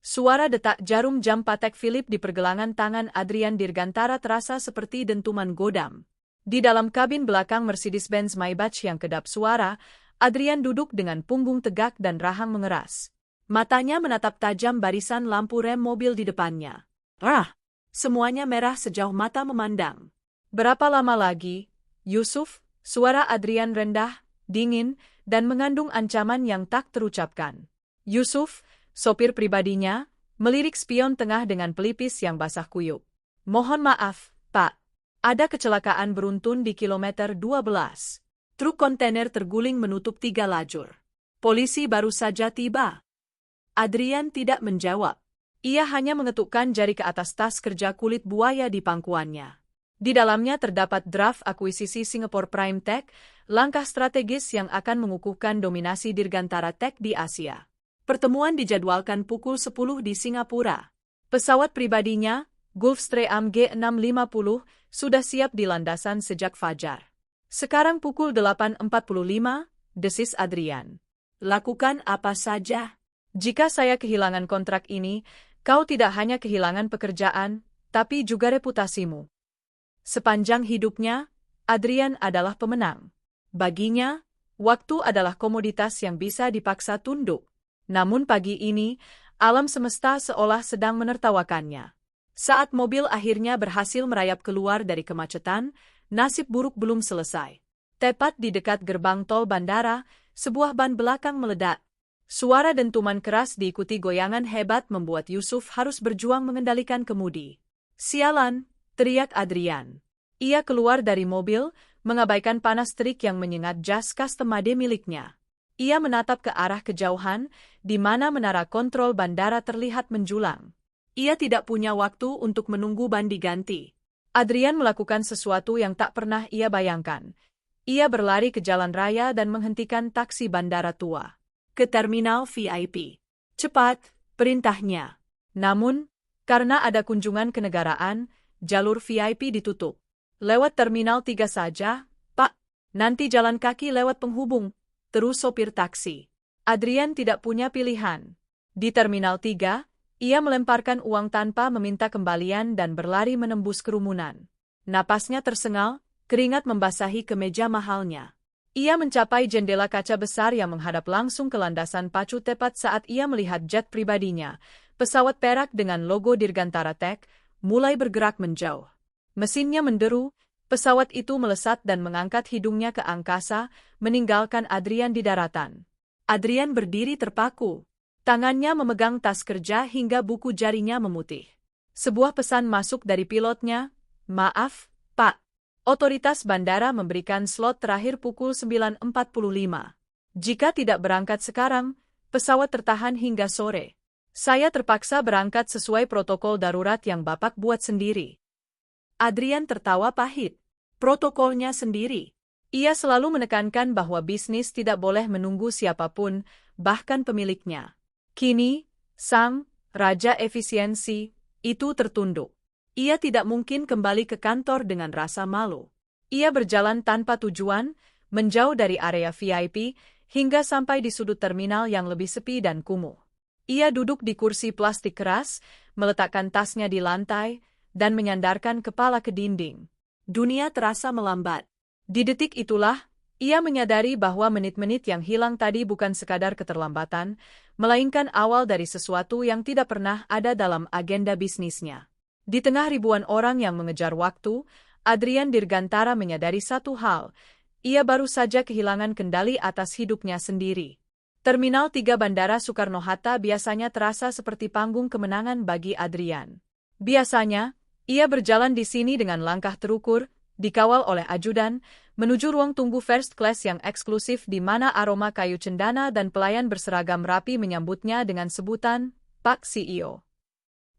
Suara detak jarum jam Patek Philippe di pergelangan tangan Adrian Dirgantara terasa seperti dentuman godam. Di dalam kabin belakang Mercedes-Benz Maybach yang kedap suara, Adrian duduk dengan punggung tegak dan rahang mengeras. Matanya menatap tajam barisan lampu rem mobil di depannya. Semuanya merah sejauh mata memandang. Berapa lama lagi, Yusuf? Suara Adrian rendah, dingin, dan mengandung ancaman yang tak terucapkan. Yusuf, sopir pribadinya, melirik spion tengah dengan pelipis yang basah kuyup. Mohon maaf, Pak. Ada kecelakaan beruntun di kilometer 12. Truk kontainer terguling menutup 3 lajur. Polisi baru saja tiba. Adrian tidak menjawab. Ia hanya mengetukkan jari ke atas tas kerja kulit buaya di pangkuannya. Di dalamnya terdapat draft akuisisi Singapore Prime Tech, langkah strategis yang akan mengukuhkan dominasi Dirgantara Tech di Asia. Pertemuan dijadwalkan pukul 10 di Singapura. Pesawat pribadinya, Gulfstream G650, sudah siap di landasan sejak fajar. Sekarang pukul 8.45, desis Adrian. Lakukan apa saja. Jika saya kehilangan kontrak ini, kau tidak hanya kehilangan pekerjaan, tapi juga reputasimu. Sepanjang hidupnya, Adrian adalah pemenang. Baginya, waktu adalah komoditas yang bisa dipaksa tunduk. Namun pagi ini, alam semesta seolah sedang menertawakannya. Saat mobil akhirnya berhasil merayap keluar dari kemacetan, nasib buruk belum selesai. Tepat di dekat gerbang tol bandara, sebuah ban belakang meledak. Suara dentuman keras diikuti goyangan hebat membuat Yusuf harus berjuang mengendalikan kemudi. Sialan! Teriak Adrian. Ia keluar dari mobil, mengabaikan panas terik yang menyengat jas custom made miliknya. Ia menatap ke arah kejauhan, di mana menara kontrol bandara terlihat menjulang. Ia tidak punya waktu untuk menunggu ban diganti. Adrian melakukan sesuatu yang tak pernah ia bayangkan. Ia berlari ke jalan raya dan menghentikan taksi bandara tua. Ke terminal VIP. Cepat, perintahnya. Namun, karena ada kunjungan kenegaraan, jalur VIP ditutup. Lewat terminal 3 saja, Pak. Nanti jalan kaki lewat penghubung. Terus sopir taksi. Adrian tidak punya pilihan. Di terminal 3, ia melemparkan uang tanpa meminta kembalian dan berlari menembus kerumunan. Napasnya tersengal, keringat membasahi kemeja mahalnya. Ia mencapai jendela kaca besar yang menghadap langsung ke landasan pacu tepat saat ia melihat jet pribadinya, pesawat perak dengan logo Dirgantara Tech, mulai bergerak menjauh. Mesinnya menderu, pesawat itu melesat dan mengangkat hidungnya ke angkasa, meninggalkan Adrian di daratan. Adrian berdiri terpaku. Tangannya memegang tas kerja hingga buku jarinya memutih. Sebuah pesan masuk dari pilotnya, "Maaf, Pak. Otoritas bandara memberikan slot terakhir pukul 9.45. Jika tidak berangkat sekarang, pesawat tertahan hingga sore. Saya terpaksa berangkat sesuai protokol darurat yang Bapak buat sendiri." Adrian tertawa pahit. Protokolnya sendiri. Ia selalu menekankan bahwa bisnis tidak boleh menunggu siapapun, bahkan pemiliknya. Kini, sang raja efisiensi itu tertunduk. Ia tidak mungkin kembali ke kantor dengan rasa malu. Ia berjalan tanpa tujuan, menjauh dari area VIP, hingga sampai di sudut terminal yang lebih sepi dan kumuh. Ia duduk di kursi plastik keras, meletakkan tasnya di lantai, dan menyandarkan kepala ke dinding. Dunia terasa melambat. Di detik itulah, ia menyadari bahwa menit-menit yang hilang tadi bukan sekadar keterlambatan, melainkan awal dari sesuatu yang tidak pernah ada dalam agenda bisnisnya. Di tengah ribuan orang yang mengejar waktu, Adrian Dirgantara menyadari satu hal, ia baru saja kehilangan kendali atas hidupnya sendiri. Terminal 3 Bandara Soekarno-Hatta biasanya terasa seperti panggung kemenangan bagi Adrian. Biasanya, ia berjalan di sini dengan langkah terukur, dikawal oleh ajudan, menuju ruang tunggu first class yang eksklusif di mana aroma kayu cendana dan pelayan berseragam rapi menyambutnya dengan sebutan, Pak CEO.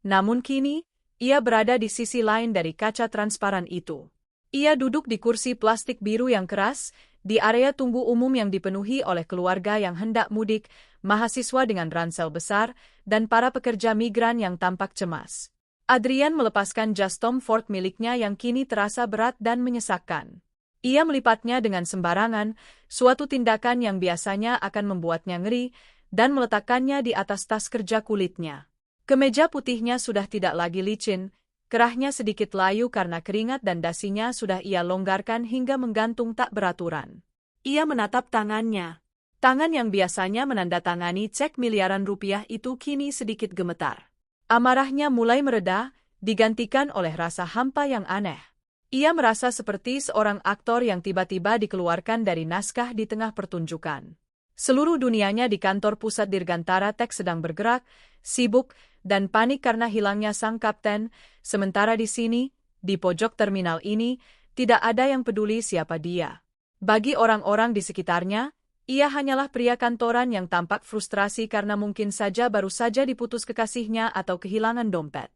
Namun kini, ia berada di sisi lain dari kaca transparan itu. Ia duduk di kursi plastik biru yang keras, di area tunggu umum yang dipenuhi oleh keluarga yang hendak mudik, mahasiswa dengan ransel besar, dan para pekerja migran yang tampak cemas. Adrian melepaskan jas Tom Ford miliknya yang kini terasa berat dan menyesakkan. Ia melipatnya dengan sembarangan, suatu tindakan yang biasanya akan membuatnya ngeri, dan meletakkannya di atas tas kerja kulitnya. Kemeja putihnya sudah tidak lagi licin, kerahnya sedikit layu karena keringat dan dasinya sudah ia longgarkan hingga menggantung tak beraturan. Ia menatap tangannya. Tangan yang biasanya menandatangani cek miliaran rupiah itu kini sedikit gemetar. Amarahnya mulai mereda, digantikan oleh rasa hampa yang aneh. Ia merasa seperti seorang aktor yang tiba-tiba dikeluarkan dari naskah di tengah pertunjukan. Seluruh dunianya di kantor pusat Dirgantara Tech sedang bergerak, sibuk, dan panik karena hilangnya sang kapten, sementara di sini, di pojok terminal ini, tidak ada yang peduli siapa dia. Bagi orang-orang di sekitarnya, ia hanyalah pria kantoran yang tampak frustrasi karena mungkin saja baru saja diputus kekasihnya atau kehilangan dompet.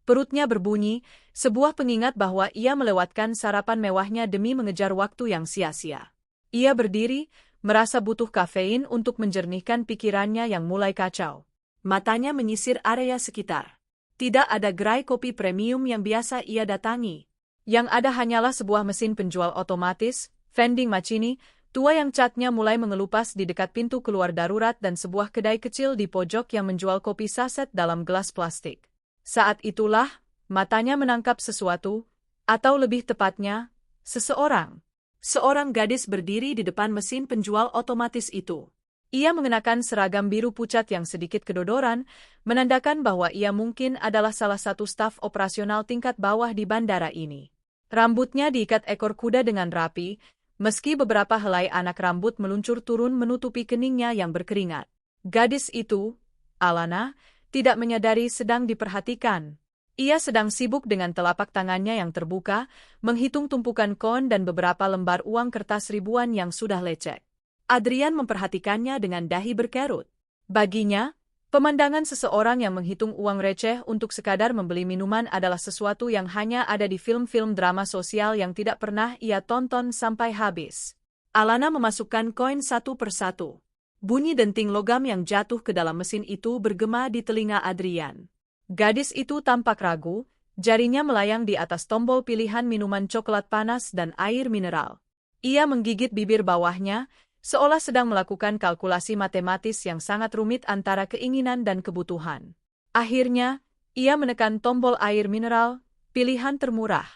Perutnya berbunyi, sebuah pengingat bahwa ia melewatkan sarapan mewahnya demi mengejar waktu yang sia-sia. Ia berdiri, merasa butuh kafein untuk menjernihkan pikirannya yang mulai kacau. Matanya menyisir area sekitar. Tidak ada gerai kopi premium yang biasa ia datangi. Yang ada hanyalah sebuah mesin penjual otomatis, vending machine, tua yang catnya mulai mengelupas di dekat pintu keluar darurat dan sebuah kedai kecil di pojok yang menjual kopi saset dalam gelas plastik. Saat itulah, matanya menangkap sesuatu, atau lebih tepatnya, seseorang. Seorang gadis berdiri di depan mesin penjual otomatis itu. Ia mengenakan seragam biru pucat yang sedikit kedodoran, menandakan bahwa ia mungkin adalah salah satu staf operasional tingkat bawah di bandara ini. Rambutnya diikat ekor kuda dengan rapi, meski beberapa helai anak rambut meluncur turun menutupi keningnya yang berkeringat. Gadis itu, Alana, tidak menyadari sedang diperhatikan. Ia sedang sibuk dengan telapak tangannya yang terbuka, menghitung tumpukan koin dan beberapa lembar uang kertas ribuan yang sudah lecek. Adrian memperhatikannya dengan dahi berkerut. Baginya, pemandangan seseorang yang menghitung uang receh untuk sekadar membeli minuman adalah sesuatu yang hanya ada di film-film drama sosial yang tidak pernah ia tonton sampai habis. Alana memasukkan koin satu persatu. Bunyi denting logam yang jatuh ke dalam mesin itu bergema di telinga Adrian. Gadis itu tampak ragu, jarinya melayang di atas tombol pilihan minuman coklat panas dan air mineral. Ia menggigit bibir bawahnya, seolah sedang melakukan kalkulasi matematis yang sangat rumit antara keinginan dan kebutuhan. Akhirnya, ia menekan tombol air mineral, pilihan termurah.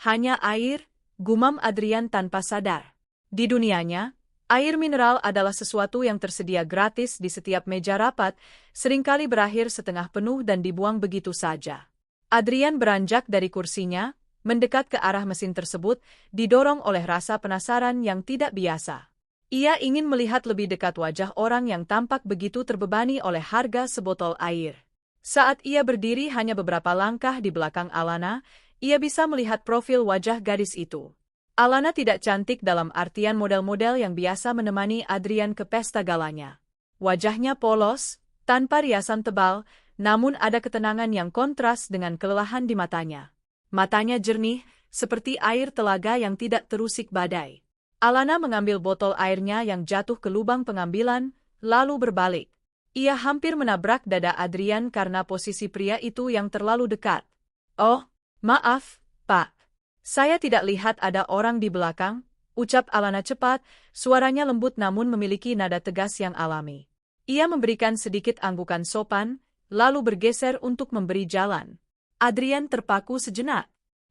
Hanya air, gumam Adrian tanpa sadar. Di dunianya, air mineral adalah sesuatu yang tersedia gratis di setiap meja rapat, seringkali berakhir setengah penuh dan dibuang begitu saja. Adrian beranjak dari kursinya, mendekat ke arah mesin tersebut, didorong oleh rasa penasaran yang tidak biasa. Ia ingin melihat lebih dekat wajah orang yang tampak begitu terbebani oleh harga sebotol air. Saat ia berdiri hanya beberapa langkah di belakang Alana, ia bisa melihat profil wajah gadis itu. Alana tidak cantik dalam artian model-model yang biasa menemani Adrian ke pesta galanya. Wajahnya polos, tanpa riasan tebal, namun ada ketenangan yang kontras dengan kelelahan di matanya. Matanya jernih, seperti air telaga yang tidak terusik badai. Alana mengambil botol airnya yang jatuh ke lubang pengambilan, lalu berbalik. Ia hampir menabrak dada Adrian karena posisi pria itu yang terlalu dekat. "Oh, maaf, Pak. Saya tidak lihat ada orang di belakang," ucap Alana cepat, suaranya lembut namun memiliki nada tegas yang alami. Ia memberikan sedikit anggukan sopan, lalu bergeser untuk memberi jalan. Adrian terpaku sejenak.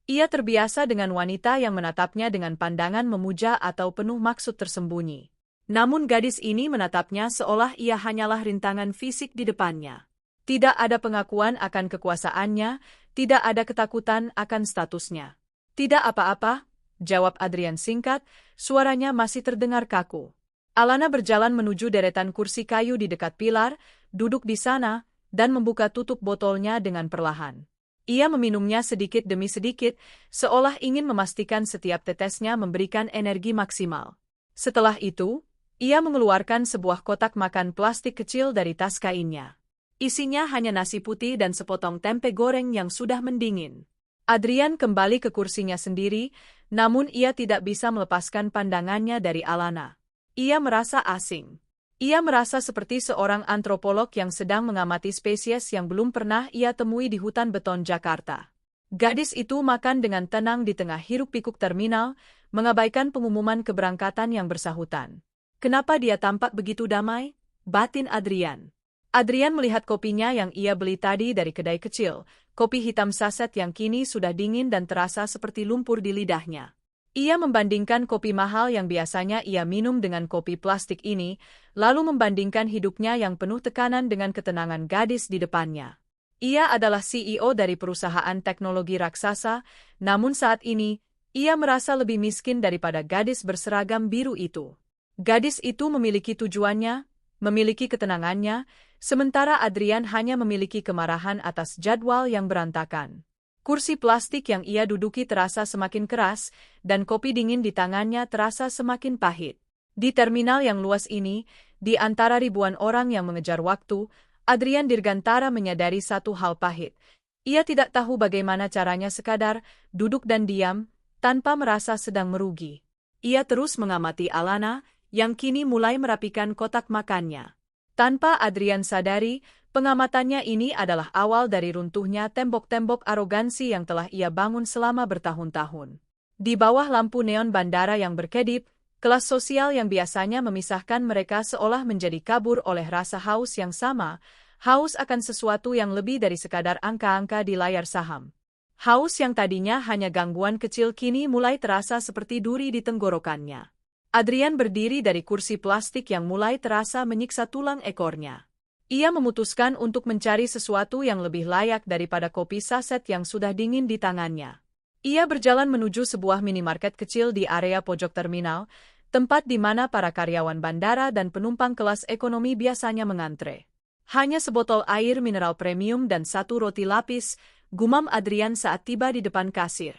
Ia terbiasa dengan wanita yang menatapnya dengan pandangan memuja atau penuh maksud tersembunyi. Namun gadis ini menatapnya seolah ia hanyalah rintangan fisik di depannya. Tidak ada pengakuan akan kekuasaannya, tidak ada ketakutan akan statusnya. "Tidak apa-apa," jawab Adrian singkat, suaranya masih terdengar kaku. Alana berjalan menuju deretan kursi kayu di dekat pilar, duduk di sana, dan membuka tutup botolnya dengan perlahan. Ia meminumnya sedikit demi sedikit, seolah ingin memastikan setiap tetesnya memberikan energi maksimal. Setelah itu, ia mengeluarkan sebuah kotak makan plastik kecil dari tas kainnya. Isinya hanya nasi putih dan sepotong tempe goreng yang sudah mendingin. Adrian kembali ke kursinya sendiri, namun ia tidak bisa melepaskan pandangannya dari Alana. Ia merasa asing. Ia merasa seperti seorang antropolog yang sedang mengamati spesies yang belum pernah ia temui di hutan beton Jakarta. Gadis itu makan dengan tenang di tengah hiruk-pikuk terminal, mengabaikan pengumuman keberangkatan yang bersahutan. Kenapa dia tampak begitu damai? Batin Adrian. Adrian melihat kopinya yang ia beli tadi dari kedai kecil, kopi hitam saset yang kini sudah dingin dan terasa seperti lumpur di lidahnya. Ia membandingkan kopi mahal yang biasanya ia minum dengan kopi plastik ini, lalu membandingkan hidupnya yang penuh tekanan dengan ketenangan gadis di depannya. Ia adalah CEO dari perusahaan teknologi raksasa, namun saat ini, ia merasa lebih miskin daripada gadis berseragam biru itu. Gadis itu memiliki tujuannya, memiliki ketenangannya, sementara Adrian hanya memiliki kemarahan atas jadwal yang berantakan. Kursi plastik yang ia duduki terasa semakin keras, dan kopi dingin di tangannya terasa semakin pahit. Di terminal yang luas ini, di antara ribuan orang yang mengejar waktu, Adrian Dirgantara menyadari satu hal pahit. Ia tidak tahu bagaimana caranya sekadar duduk dan diam, tanpa merasa sedang merugi. Ia terus mengamati Alana, yang kini mulai merapikan kotak makannya. Tanpa Adrian sadari, pengamatannya ini adalah awal dari runtuhnya tembok-tembok arogansi yang telah ia bangun selama bertahun-tahun. Di bawah lampu neon bandara yang berkedip, kelas sosial yang biasanya memisahkan mereka seolah menjadi kabur oleh rasa haus yang sama, haus akan sesuatu yang lebih dari sekadar angka-angka di layar saham. Haus yang tadinya hanya gangguan kecil kini mulai terasa seperti duri di tenggorokannya. Adrian berdiri dari kursi plastik yang mulai terasa menyiksa tulang ekornya. Ia memutuskan untuk mencari sesuatu yang lebih layak daripada kopi saset yang sudah dingin di tangannya. Ia berjalan menuju sebuah minimarket kecil di area pojok terminal, tempat di mana para karyawan bandara dan penumpang kelas ekonomi biasanya mengantre. Hanya sebotol air mineral premium dan satu roti lapis, gumam Adrian saat tiba di depan kasir.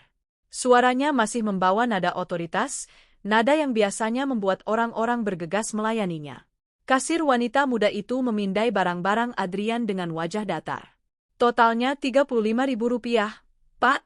Suaranya masih membawa nada otoritas, nada yang biasanya membuat orang-orang bergegas melayaninya. Kasir wanita muda itu memindai barang-barang Adrian dengan wajah datar. Totalnya Rp35.000, Pak.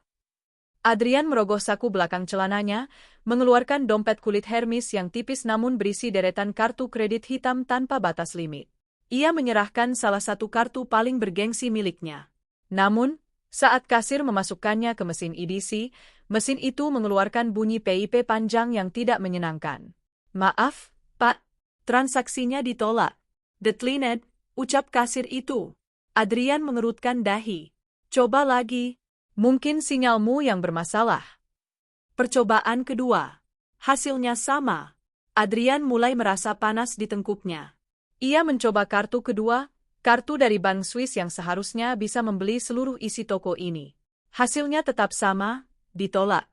Adrian merogoh saku belakang celananya, mengeluarkan dompet kulit Hermes yang tipis namun berisi deretan kartu kredit hitam tanpa batas limit. Ia menyerahkan salah satu kartu paling bergengsi miliknya. Namun, saat kasir memasukkannya ke mesin EDC, mesin itu mengeluarkan bunyi PIP panjang yang tidak menyenangkan. Maaf, Pak. Transaksinya ditolak. Declined, ucap kasir itu. Adrian mengerutkan dahi. Coba lagi. Mungkin sinyalmu yang bermasalah. Percobaan kedua. Hasilnya sama. Adrian mulai merasa panas di tengkuknya. Ia mencoba kartu kedua, kartu dari Bank Swiss yang seharusnya bisa membeli seluruh isi toko ini. Hasilnya tetap sama, ditolak.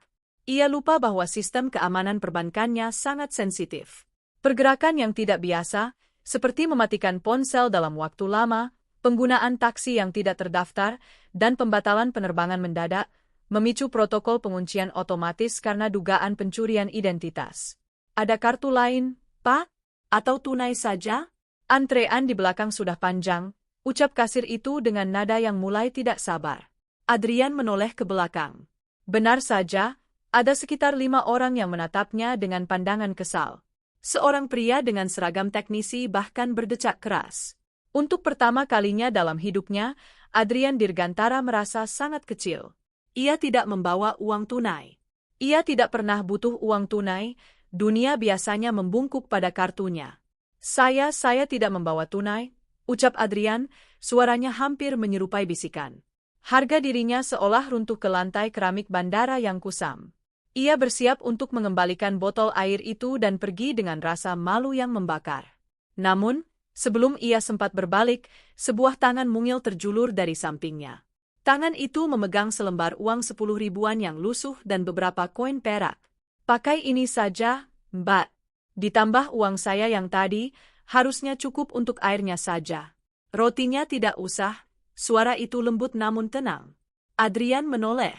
Ia lupa bahwa sistem keamanan perbankannya sangat sensitif. Pergerakan yang tidak biasa, seperti mematikan ponsel dalam waktu lama, penggunaan taksi yang tidak terdaftar, dan pembatalan penerbangan mendadak, memicu protokol penguncian otomatis karena dugaan pencurian identitas. Ada kartu lain, Pak? Atau tunai saja? Antrean di belakang sudah panjang, ucap kasir itu dengan nada yang mulai tidak sabar. Adrian menoleh ke belakang. Benar saja, ada sekitar 5 orang yang menatapnya dengan pandangan kesal. Seorang pria dengan seragam teknisi bahkan berdecak keras. Untuk pertama kalinya dalam hidupnya, Adrian Dirgantara merasa sangat kecil. Ia tidak membawa uang tunai. Ia tidak pernah butuh uang tunai, dunia biasanya membungkuk pada kartunya. Saya tidak membawa tunai, ucap Adrian, suaranya hampir menyerupai bisikan. Harga dirinya seolah runtuh ke lantai keramik bandara yang kusam. Ia bersiap untuk mengembalikan botol air itu dan pergi dengan rasa malu yang membakar. Namun, sebelum ia sempat berbalik, sebuah tangan mungil terjulur dari sampingnya. Tangan itu memegang selembar uang 10 ribuan yang lusuh dan beberapa koin perak. Pakai ini saja, Mbak. Ditambah uang saya yang tadi, harusnya cukup untuk airnya saja. Rotinya tidak usah, suara itu lembut namun tenang. Adrian menoleh.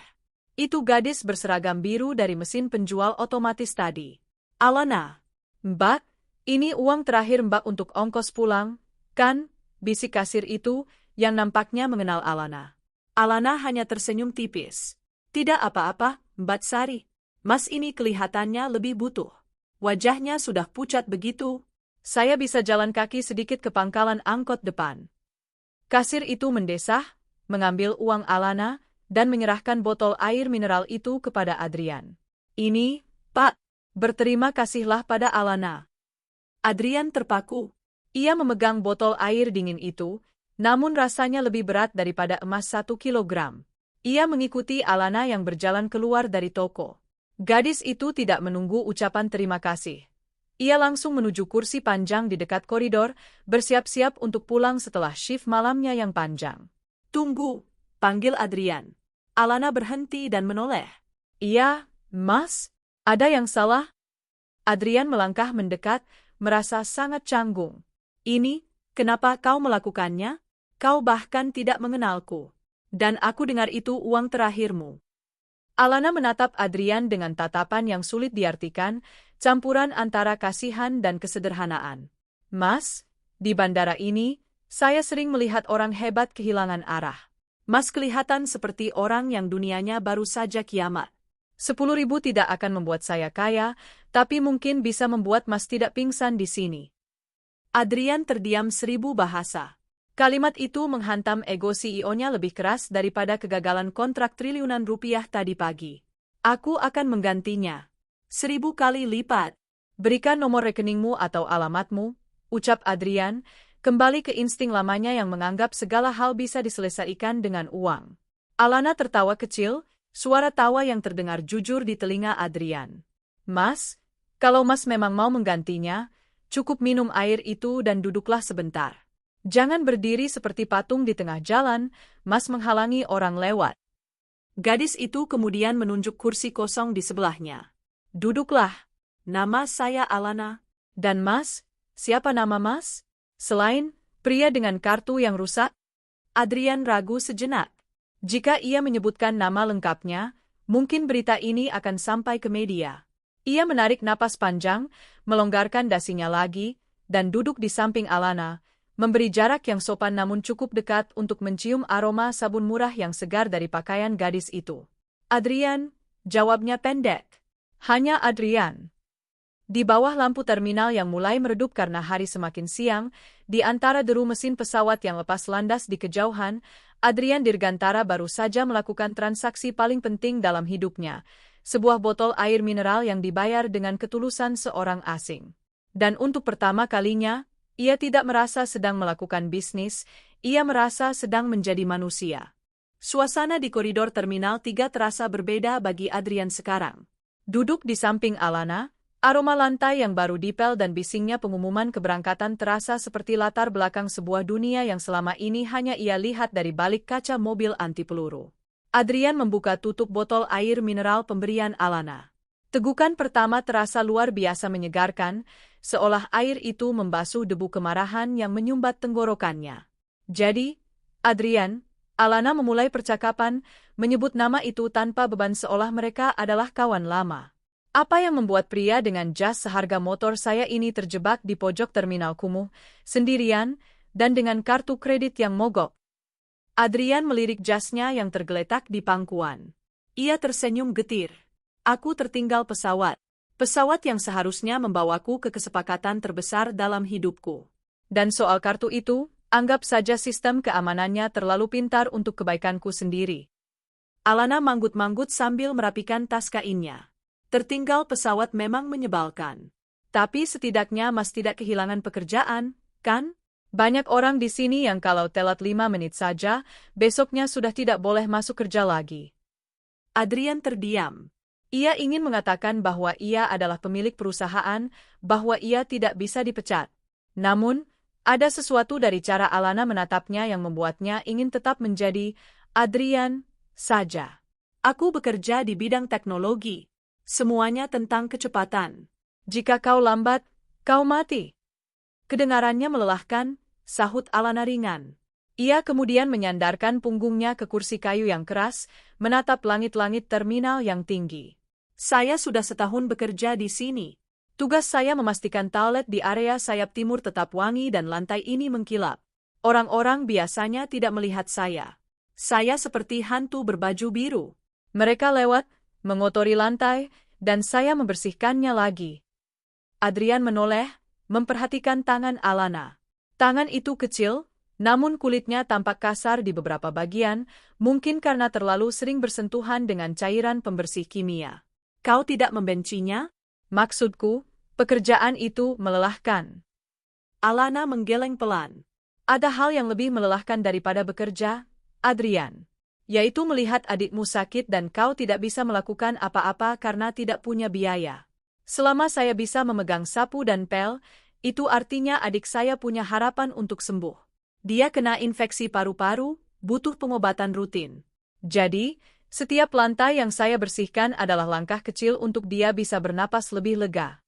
Itu gadis berseragam biru dari mesin penjual otomatis tadi. Alana. Mbak, ini uang terakhir Mbak untuk ongkos pulang, kan? Bisik kasir itu, yang nampaknya mengenal Alana. Alana hanya tersenyum tipis. Tidak apa-apa, Mbak Sari. Mas ini kelihatannya lebih butuh. Wajahnya sudah pucat begitu. Saya bisa jalan kaki sedikit ke pangkalan angkot depan. Kasir itu mendesah, mengambil uang Alana, dan menyerahkan botol air mineral itu kepada Adrian. Ini, Pak, berterima kasihlah pada Alana. Adrian terpaku. Ia memegang botol air dingin itu, namun rasanya lebih berat daripada emas 1 kilogram. Ia mengikuti Alana yang berjalan keluar dari toko. Gadis itu tidak menunggu ucapan terima kasih. Ia langsung menuju kursi panjang di dekat koridor, bersiap-siap untuk pulang setelah shift malamnya yang panjang. "Tunggu," panggil Adrian. Alana berhenti dan menoleh. "Iya, Mas? Ada yang salah?" Adrian melangkah mendekat, merasa sangat canggung. "Ini, kenapa kau melakukannya? Kau bahkan tidak mengenalku. Dan aku dengar itu uang terakhirmu." Alana menatap Adrian dengan tatapan yang sulit diartikan, campuran antara kasihan dan kesederhanaan. "Mas, di bandara ini, saya sering melihat orang hebat kehilangan arah. Mas kelihatan seperti orang yang dunianya baru saja kiamat. 10.000 tidak akan membuat saya kaya, tapi mungkin bisa membuat Mas tidak pingsan di sini." Adrian terdiam 1000 bahasa. Kalimat itu menghantam ego CEO-nya lebih keras daripada kegagalan kontrak triliunan rupiah tadi pagi. "Aku akan menggantinya 1000 kali lipat. Berikan nomor rekeningmu atau alamatmu," ucap Adrian, kembali ke insting lamanya yang menganggap segala hal bisa diselesaikan dengan uang. Alana tertawa kecil, suara tawa yang terdengar jujur di telinga Adrian. "Mas, kalau Mas memang mau menggantinya, cukup minum air itu dan duduklah sebentar. Jangan berdiri seperti patung di tengah jalan, Mas menghalangi orang lewat." Gadis itu kemudian menunjuk kursi kosong di sebelahnya. "Duduklah. Nama saya Alana. Dan Mas, siapa nama Mas? Selain pria dengan kartu yang rusak?" Adrian ragu sejenak. Jika ia menyebutkan nama lengkapnya, mungkin berita ini akan sampai ke media. Ia menarik napas panjang, melonggarkan dasinya lagi, dan duduk di samping Alana, memberi jarak yang sopan namun cukup dekat untuk mencium aroma sabun murah yang segar dari pakaian gadis itu. "Adrian," jawabnya pendek. Hanya Adrian. Di bawah lampu terminal yang mulai meredup karena hari semakin siang, di antara deru mesin pesawat yang lepas landas di kejauhan, Adrian Dirgantara baru saja melakukan transaksi paling penting dalam hidupnya, sebuah botol air mineral yang dibayar dengan ketulusan seorang asing. Dan untuk pertama kalinya, ia tidak merasa sedang melakukan bisnis, ia merasa sedang menjadi manusia. Suasana di koridor Terminal 3 terasa berbeda bagi Adrian sekarang. Duduk di samping Alana, aroma lantai yang baru dipel dan bisingnya pengumuman keberangkatan terasa seperti latar belakang sebuah dunia yang selama ini hanya ia lihat dari balik kaca mobil anti peluru. Adrian membuka tutup botol air mineral pemberian Alana. Tegukan pertama terasa luar biasa menyegarkan, seolah air itu membasuh debu kemarahan yang menyumbat tenggorokannya. "Jadi, Adrian," Alana memulai percakapan, menyebut nama itu tanpa beban seolah mereka adalah kawan lama. "Apa yang membuat pria dengan jas seharga motor saya ini terjebak di pojok terminal kumuh, sendirian, dan dengan kartu kredit yang mogok?" Adrian melirik jasnya yang tergeletak di pangkuan. Ia tersenyum getir. "Aku tertinggal pesawat. Pesawat yang seharusnya membawaku ke kesepakatan terbesar dalam hidupku. Dan soal kartu itu, anggap saja sistem keamanannya terlalu pintar untuk kebaikanku sendiri." Alana manggut-manggut sambil merapikan tas kainnya. "Tertinggal pesawat memang menyebalkan. Tapi setidaknya Mas tidak kehilangan pekerjaan, kan? Banyak orang di sini yang kalau telat 5 menit saja, besoknya sudah tidak boleh masuk kerja lagi." Adrian terdiam. Ia ingin mengatakan bahwa ia adalah pemilik perusahaan, bahwa ia tidak bisa dipecat. Namun, ada sesuatu dari cara Alana menatapnya yang membuatnya ingin tetap menjadi Adrian saja. "Aku bekerja di bidang teknologi. Semuanya tentang kecepatan. Jika kau lambat, kau mati." Kedengarannya melelahkan, sahut Alana ringan. Ia kemudian menyandarkan punggungnya ke kursi kayu yang keras, menatap langit-langit terminal yang tinggi. "Saya sudah setahun bekerja di sini. Tugas saya memastikan toilet di area sayap timur tetap wangi dan lantai ini mengkilap. Orang-orang biasanya tidak melihat saya. Saya seperti hantu berbaju biru. Mereka lewat, mengotori lantai, dan saya membersihkannya lagi." Adrian menoleh, memperhatikan tangan Alana. Tangan itu kecil, namun kulitnya tampak kasar di beberapa bagian, mungkin karena terlalu sering bersentuhan dengan cairan pembersih kimia. "Kau tidak membencinya?" "Maksudku, pekerjaan itu melelahkan." Alana menggeleng pelan. Ada hal yang lebih melelahkan daripada bekerja, Adrian. Yaitu melihat adikmu sakit dan kau tidak bisa melakukan apa-apa karena tidak punya biaya. Selama saya bisa memegang sapu dan pel, itu artinya adik saya punya harapan untuk sembuh. Dia kena infeksi paru-paru, butuh pengobatan rutin. Jadi, setiap lantai yang saya bersihkan adalah langkah kecil untuk dia bisa bernapas lebih lega.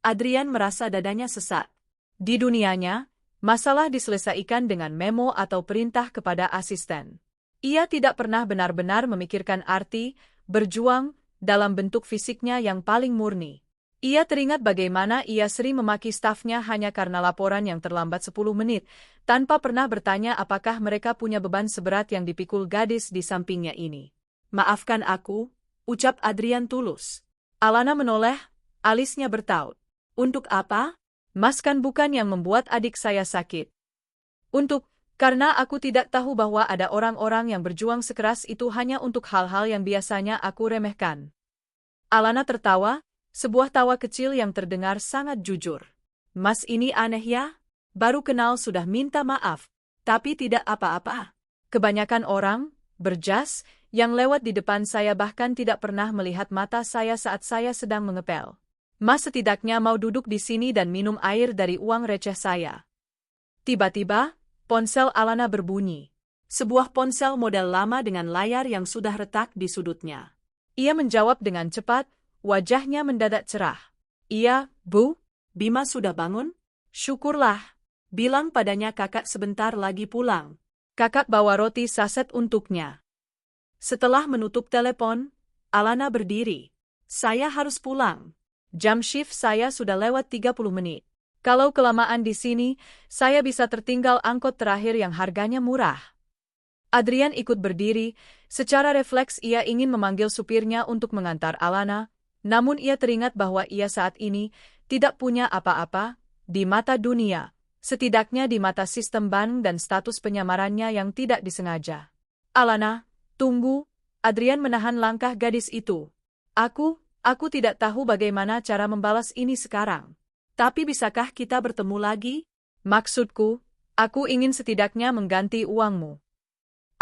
Adrian merasa dadanya sesak. Di dunianya, masalah diselesaikan dengan memo atau perintah kepada asisten. Ia tidak pernah benar-benar memikirkan arti berjuang dalam bentuk fisiknya yang paling murni. Ia teringat bagaimana ia sering memaki stafnya hanya karena laporan yang terlambat 10 menit, tanpa pernah bertanya apakah mereka punya beban seberat yang dipikul gadis di sampingnya ini. Maafkan aku, ucap Adrian tulus. Alana menoleh, alisnya bertaut. Untuk apa? Mas kan bukan yang membuat adik saya sakit. Karena aku tidak tahu bahwa ada orang-orang yang berjuang sekeras itu hanya untuk hal-hal yang biasanya aku remehkan. Alana tertawa, sebuah tawa kecil yang terdengar sangat jujur. Mas ini aneh ya? Baru kenal sudah minta maaf, tapi tidak apa-apa. Kebanyakan orang, berjas, yang lewat di depan saya bahkan tidak pernah melihat mata saya saat saya sedang mengepel. Mas setidaknya mau duduk di sini dan minum air dari uang receh saya. Tiba-tiba, ponsel Alana berbunyi. Sebuah ponsel model lama dengan layar yang sudah retak di sudutnya. Ia menjawab dengan cepat, wajahnya mendadak cerah. Iya, Bu, Bima sudah bangun? Syukurlah. Bilang padanya kakak sebentar lagi pulang. Kakak bawa roti saset untuknya. Setelah menutup telepon, Alana berdiri. Saya harus pulang. Jam shift saya sudah lewat 30 menit. Kalau kelamaan di sini, saya bisa tertinggal angkot terakhir yang harganya murah. Adrian ikut berdiri, secara refleks ia ingin memanggil supirnya untuk mengantar Alana, namun ia teringat bahwa ia saat ini tidak punya apa-apa di mata dunia, setidaknya di mata sistem bank dan status penyamarannya yang tidak disengaja. Alana, tunggu, Adrian menahan langkah gadis itu. Aku tidak tahu bagaimana cara membalas ini sekarang. Tapi bisakah kita bertemu lagi? Maksudku, aku ingin setidaknya mengganti uangmu.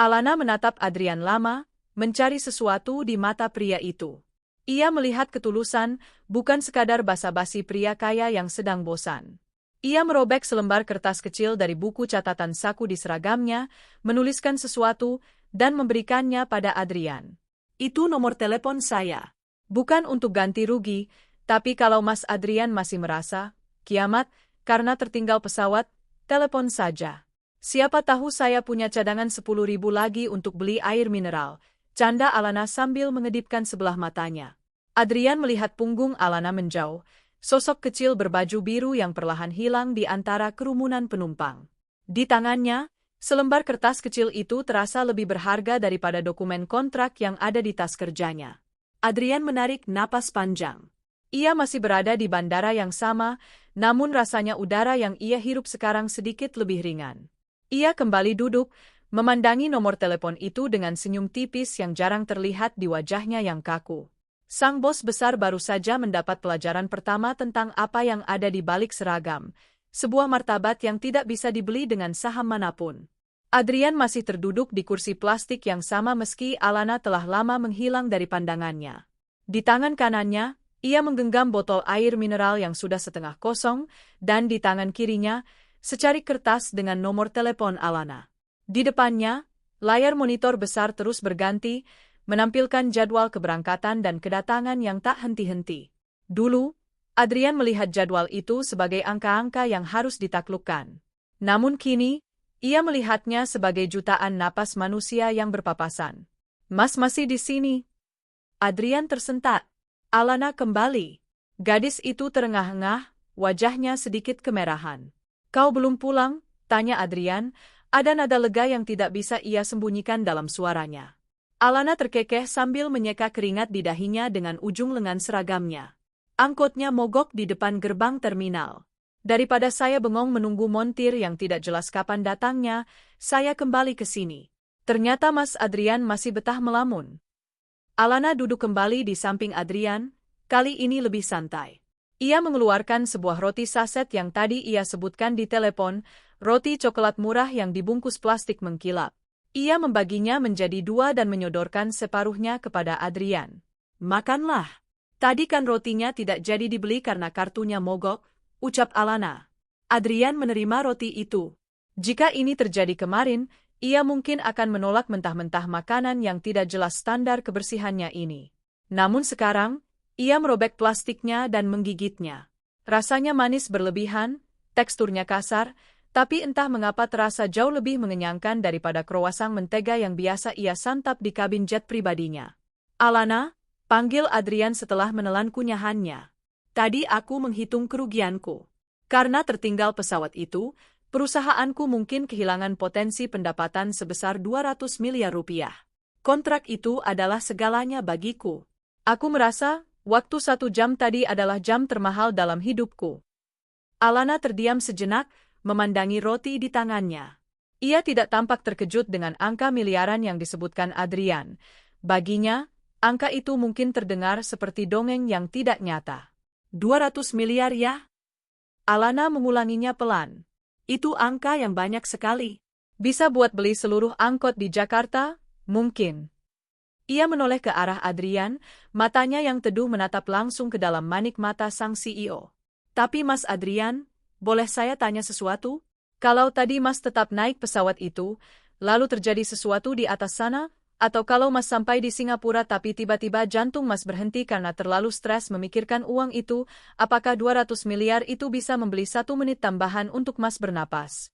Alana menatap Adrian lama, mencari sesuatu di mata pria itu. Ia melihat ketulusan, bukan sekadar basa-basi pria kaya yang sedang bosan. Ia merobek selembar kertas kecil dari buku catatan saku di seragamnya, menuliskan sesuatu, dan memberikannya pada Adrian. Itu nomor telepon saya. Bukan untuk ganti rugi, tapi kalau Mas Adrian masih merasa kiamat karena tertinggal pesawat, telepon saja. Siapa tahu saya punya cadangan 10.000 lagi untuk beli air mineral, canda Alana sambil mengedipkan sebelah matanya. Adrian melihat punggung Alana menjauh, sosok kecil berbaju biru yang perlahan hilang di antara kerumunan penumpang. Di tangannya, selembar kertas kecil itu terasa lebih berharga daripada dokumen kontrak yang ada di tas kerjanya. Adrian menarik napas panjang. Ia masih berada di bandara yang sama, namun rasanya udara yang ia hirup sekarang sedikit lebih ringan. Ia kembali duduk, memandangi nomor telepon itu dengan senyum tipis yang jarang terlihat di wajahnya yang kaku. Sang bos besar baru saja mendapat pelajaran pertama tentang apa yang ada di balik seragam, sebuah martabat yang tidak bisa dibeli dengan saham manapun. Adrian masih terduduk di kursi plastik yang sama meski Alana telah lama menghilang dari pandangannya. Di tangan kanannya, ia menggenggam botol air mineral yang sudah setengah kosong, dan di tangan kirinya, secarik kertas dengan nomor telepon Alana. Di depannya, layar monitor besar terus berganti, menampilkan jadwal keberangkatan dan kedatangan yang tak henti-henti. Dulu, Adrian melihat jadwal itu sebagai angka-angka yang harus ditaklukkan. Namun kini, ia melihatnya sebagai jutaan napas manusia yang berpapasan. Mas masih di sini? Adrian tersentak. Alana kembali. Gadis itu terengah-engah, wajahnya sedikit kemerahan. Kau belum pulang? Tanya Adrian, ada nada lega yang tidak bisa ia sembunyikan dalam suaranya. Alana terkekeh sambil menyeka keringat di dahinya dengan ujung lengan seragamnya. Angkotnya mogok di depan gerbang terminal. Daripada saya bengong menunggu montir yang tidak jelas kapan datangnya, saya kembali ke sini. Ternyata Mas Adrian masih betah melamun. Alana duduk kembali di samping Adrian, kali ini lebih santai. Ia mengeluarkan sebuah roti saset yang tadi ia sebutkan di telepon, Roti coklat murah yang dibungkus plastik mengkilap. Ia membaginya menjadi 2 dan menyodorkan separuhnya kepada Adrian. "Makanlah. Tadi kan rotinya tidak jadi dibeli karena kartunya mogok," ucap Alana. Adrian menerima roti itu. Jika ini terjadi kemarin, ia mungkin akan menolak mentah-mentah makanan yang tidak jelas standar kebersihannya ini. Namun sekarang, ia merobek plastiknya dan menggigitnya. Rasanya manis berlebihan, teksturnya kasar, tapi entah mengapa terasa jauh lebih mengenyangkan daripada kroasang mentega yang biasa ia santap di kabin jet pribadinya. "Alana," panggil Adrian setelah menelan kunyahannya. "Tadi aku menghitung kerugianku. Karena tertinggal pesawat itu, perusahaanku mungkin kehilangan potensi pendapatan sebesar 200 miliar rupiah. Kontrak itu adalah segalanya bagiku. Aku merasa, waktu 1 jam tadi adalah jam termahal dalam hidupku." Alana terdiam sejenak, memandangi roti di tangannya. Ia tidak tampak terkejut dengan angka miliaran yang disebutkan Adrian. Baginya, angka itu mungkin terdengar seperti dongeng yang tidak nyata. 200 miliar ya? Alana mengulanginya pelan. "Itu angka yang banyak sekali. Bisa buat beli seluruh angkot di Jakarta? Mungkin." Ia menoleh ke arah Adrian, matanya yang teduh menatap langsung ke dalam manik mata sang CEO. "Tapi Mas Adrian, boleh saya tanya sesuatu? Kalau tadi Mas tetap naik pesawat itu, lalu terjadi sesuatu di atas sana, atau kalau Mas sampai di Singapura tapi tiba-tiba jantung Mas berhenti karena terlalu stres memikirkan uang itu, apakah 200 miliar itu bisa membeli 1 menit tambahan untuk Mas bernapas?"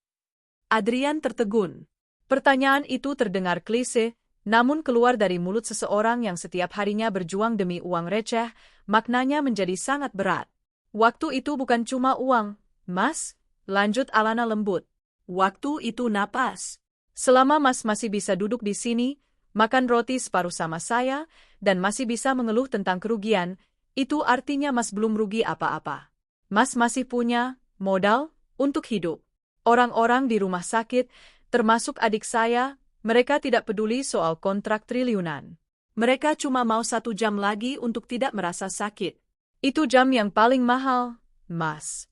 Adrian tertegun. Pertanyaan itu terdengar klise, namun keluar dari mulut seseorang yang setiap harinya berjuang demi uang receh, maknanya menjadi sangat berat. "Waktu itu bukan cuma uang, Mas," lanjut Alana lembut. "Waktu itu napas. Selama Mas masih bisa duduk di sini, makan roti separuh sama saya, dan masih bisa mengeluh tentang kerugian, itu artinya Mas belum rugi apa-apa. Mas masih punya modal untuk hidup. Orang-orang di rumah sakit, termasuk adik saya, mereka tidak peduli soal kontrak triliunan. Mereka cuma mau 1 jam lagi untuk tidak merasa sakit. Itu jam yang paling mahal, Mas."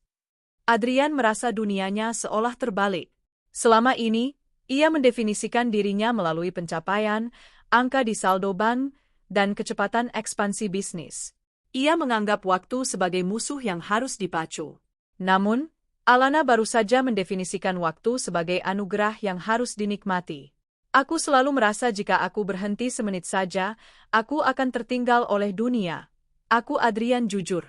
Adrian merasa dunianya seolah terbalik. Selama ini, ia mendefinisikan dirinya melalui pencapaian, angka di saldo bank, dan kecepatan ekspansi bisnis. Ia menganggap waktu sebagai musuh yang harus dipacu. Namun, Alana baru saja mendefinisikan waktu sebagai anugerah yang harus dinikmati. "Aku selalu merasa jika aku berhenti semenit saja, aku akan tertinggal oleh dunia. Aku Adrian jujur.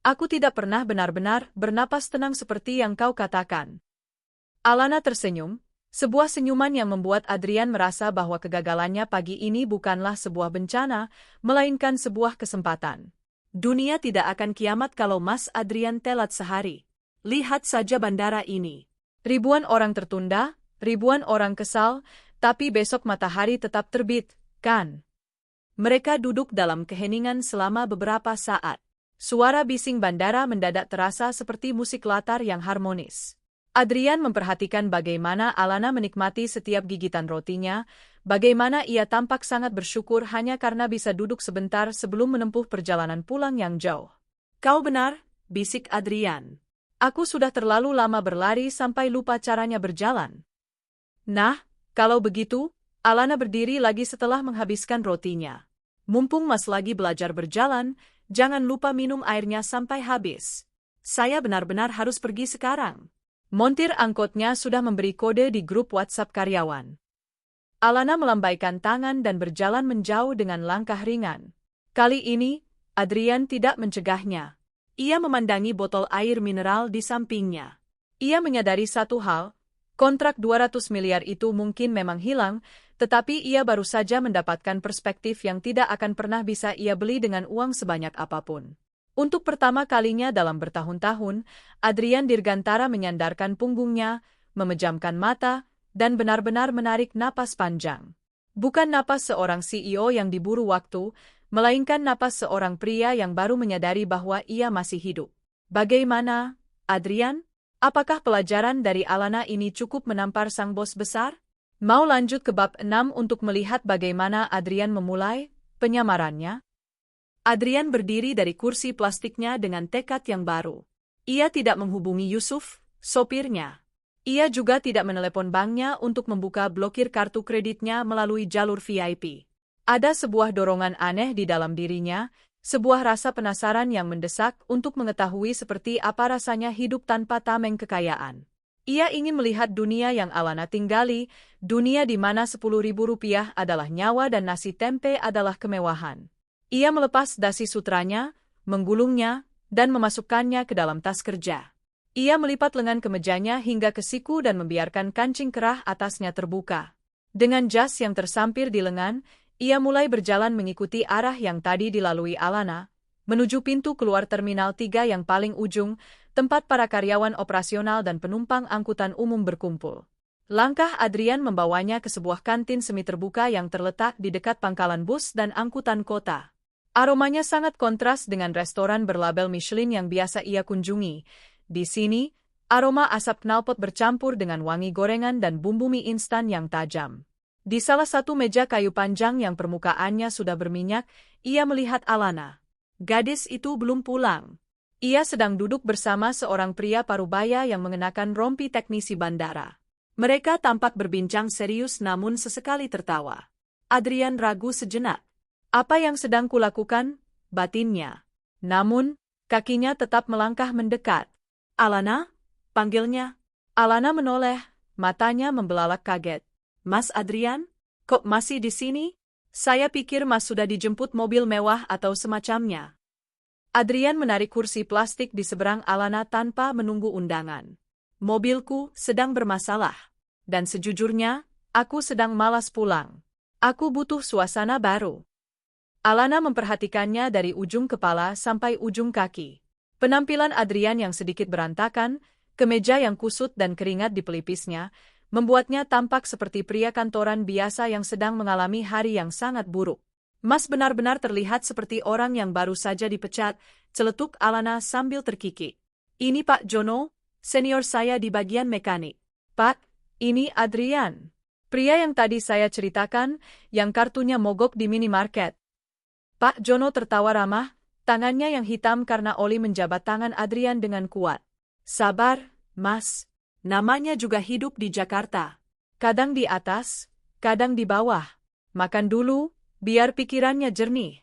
Aku tidak pernah benar-benar bernapas tenang seperti yang kau katakan." Alana tersenyum, sebuah senyuman yang membuat Adrian merasa bahwa kegagalannya pagi ini bukanlah sebuah bencana, melainkan sebuah kesempatan. "Dunia tidak akan kiamat kalau Mas Adrian telat sehari. Lihat saja bandara ini. Ribuan orang tertunda, ribuan orang kesal, tapi besok matahari tetap terbit, kan?" Mereka duduk dalam keheningan selama beberapa saat. Suara bising bandara mendadak terasa seperti musik latar yang harmonis. Adrian memperhatikan bagaimana Alana menikmati setiap gigitan rotinya, bagaimana ia tampak sangat bersyukur hanya karena bisa duduk sebentar sebelum menempuh perjalanan pulang yang jauh. "Kau benar," bisik Adrian. "Aku sudah terlalu lama berlari sampai lupa caranya berjalan." "Nah, kalau begitu," Alana berdiri lagi setelah menghabiskan rotinya. "Mumpung Mas lagi belajar berjalan, jangan lupa minum airnya sampai habis. Saya benar-benar harus pergi sekarang." Montir angkotnya sudah memberi kode di grup WhatsApp karyawan. Alana melambaikan tangan dan berjalan menjauh dengan langkah ringan. Kali ini, Adrian tidak mencegahnya. Ia memandangi botol air mineral di sampingnya. Ia menyadari satu hal, kontrak 200 miliar itu mungkin memang hilang, tetapi ia baru saja mendapatkan perspektif yang tidak akan pernah bisa ia beli dengan uang sebanyak apapun. Untuk pertama kalinya dalam bertahun-tahun, Adrian Dirgantara menyandarkan punggungnya, memejamkan mata, dan benar-benar menarik napas panjang. Bukan napas seorang CEO yang diburu waktu, melainkan napas seorang pria yang baru menyadari bahwa ia masih hidup. "Bagaimana, Adrian? Apakah pelajaran dari Alana ini cukup menampar sang bos besar? Mau lanjut ke bab 6 untuk melihat bagaimana Adrian memulai penyamarannya?" Adrian berdiri dari kursi plastiknya dengan tekad yang baru. Ia tidak menghubungi Yusuf, sopirnya. Ia juga tidak menelepon banknya untuk membuka blokir kartu kreditnya melalui jalur VIP. Ada sebuah dorongan aneh di dalam dirinya, sebuah rasa penasaran yang mendesak untuk mengetahui seperti apa rasanya hidup tanpa tameng kekayaan. Ia ingin melihat dunia yang Alana tinggali, dunia di mana Rp10.000 adalah nyawa dan nasi tempe adalah kemewahan. Ia melepas dasi sutranya, menggulungnya, dan memasukkannya ke dalam tas kerja. Ia melipat lengan kemejanya hingga ke siku dan membiarkan kancing kerah atasnya terbuka. Dengan jas yang tersampir di lengan, ia mulai berjalan mengikuti arah yang tadi dilalui Alana, menuju pintu keluar Terminal 3 yang paling ujung, tempat para karyawan operasional dan penumpang angkutan umum berkumpul. Langkah Adrian membawanya ke sebuah kantin semi terbuka yang terletak di dekat pangkalan bus dan angkutan kota. Aromanya sangat kontras dengan restoran berlabel Michelin yang biasa ia kunjungi. Di sini, aroma asap knalpot bercampur dengan wangi gorengan dan bumbu mie instan yang tajam. Di salah satu meja kayu panjang yang permukaannya sudah berminyak, ia melihat Alana. Gadis itu belum pulang. Ia sedang duduk bersama seorang pria parubaya yang mengenakan rompi teknisi bandara. Mereka tampak berbincang serius namun sesekali tertawa. Adrian ragu sejenak. Apa yang sedang kulakukan? Batinnya. Namun, kakinya tetap melangkah mendekat. Alana? Panggilnya. Alana menoleh, matanya membelalak kaget. Mas Adrian? Kok masih di sini? Saya pikir Mas sudah dijemput mobil mewah atau semacamnya. Adrian menarik kursi plastik di seberang Alana tanpa menunggu undangan. Mobilku sedang bermasalah. Dan sejujurnya, aku sedang malas pulang. Aku butuh suasana baru. Alana memperhatikannya dari ujung kepala sampai ujung kaki. Penampilan Adrian yang sedikit berantakan, kemeja yang kusut dan keringat di pelipisnya, membuatnya tampak seperti pria kantoran biasa yang sedang mengalami hari yang sangat buruk. Mas benar-benar terlihat seperti orang yang baru saja dipecat, celetuk Alana sambil terkikik. Ini Pak Jono, senior saya di bagian mekanik. Pak, ini Adrian. Pria yang tadi saya ceritakan, yang kartunya mogok di minimarket. Pak Jono tertawa ramah, tangannya yang hitam karena oli menjabat tangan Adrian dengan kuat. Sabar, Mas. Namanya juga hidup di Jakarta. Kadang di atas, kadang di bawah. Makan dulu, biar pikirannya jernih.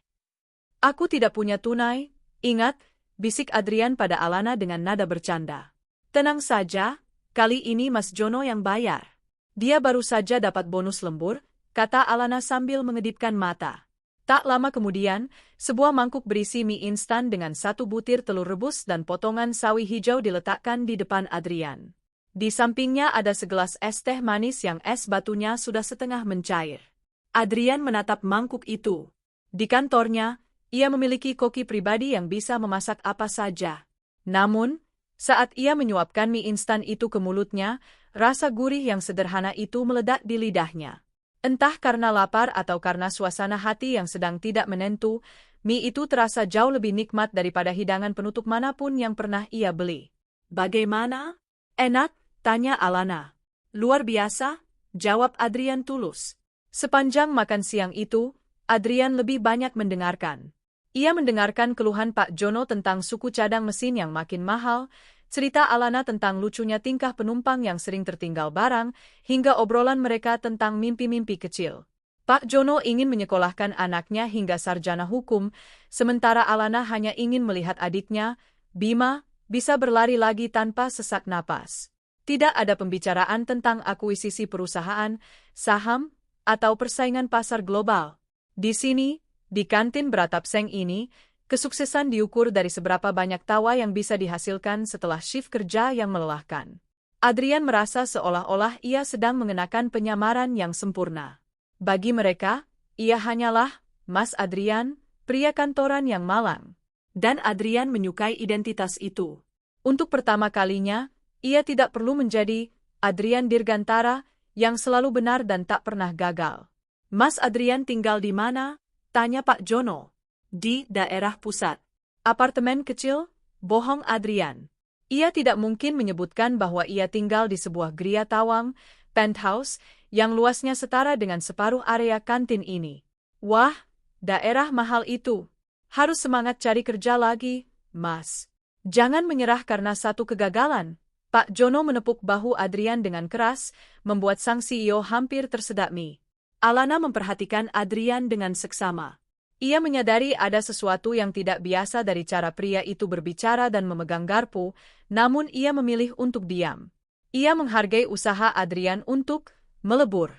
Aku tidak punya tunai, ingat, bisik Adrian pada Alana dengan nada bercanda. Tenang saja, kali ini Mas Jono yang bayar. Dia baru saja dapat bonus lembur, kata Alana sambil mengedipkan mata. Tak lama kemudian, sebuah mangkuk berisi mie instan dengan satu butir telur rebus dan potongan sawi hijau diletakkan di depan Adrian. Di sampingnya ada segelas es teh manis yang es batunya sudah setengah mencair. Adrian menatap mangkuk itu. Di kantornya, ia memiliki koki pribadi yang bisa memasak apa saja. Namun, saat ia menyuapkan mie instan itu ke mulutnya, rasa gurih yang sederhana itu meledak di lidahnya. Entah karena lapar atau karena suasana hati yang sedang tidak menentu, mie itu terasa jauh lebih nikmat daripada hidangan penutup manapun yang pernah ia beli. Bagaimana? Enak? Tanya Alana. Luar biasa, jawab Adrian tulus. Sepanjang makan siang itu, Adrian lebih banyak mendengarkan. Ia mendengarkan keluhan Pak Jono tentang suku cadang mesin yang makin mahal, cerita Alana tentang lucunya tingkah penumpang yang sering tertinggal barang, hingga obrolan mereka tentang mimpi-mimpi kecil. Pak Jono ingin menyekolahkan anaknya hingga sarjana hukum, sementara Alana hanya ingin melihat adiknya, Bima, bisa berlari lagi tanpa sesak napas. Tidak ada pembicaraan tentang akuisisi perusahaan, saham, atau persaingan pasar global. Di sini, di kantin beratap seng ini, kesuksesan diukur dari seberapa banyak tawa yang bisa dihasilkan setelah shift kerja yang melelahkan. Adrian merasa seolah-olah ia sedang mengenakan penyamaran yang sempurna. Bagi mereka, ia hanyalah Mas Adrian, pria kantoran yang malang. Dan Adrian menyukai identitas itu. Untuk pertama kalinya, ia tidak perlu menjadi Adrian Dirgantara yang selalu benar dan tak pernah gagal. Mas Adrian tinggal di mana? Tanya Pak Jono. Di daerah pusat. Apartemen kecil? Bohong Adrian. Ia tidak mungkin menyebutkan bahwa ia tinggal di sebuah geria tawang, penthouse, yang luasnya setara dengan separuh area kantin ini. Wah, daerah mahal itu. Harus semangat cari kerja lagi, Mas. Jangan menyerah karena satu kegagalan. Pak Jono menepuk bahu Adrian dengan keras, membuat sang CEO hampir tersedak mie. Alana memperhatikan Adrian dengan seksama. Ia menyadari ada sesuatu yang tidak biasa dari cara pria itu berbicara dan memegang garpu, namun ia memilih untuk diam. Ia menghargai usaha Adrian untuk melebur.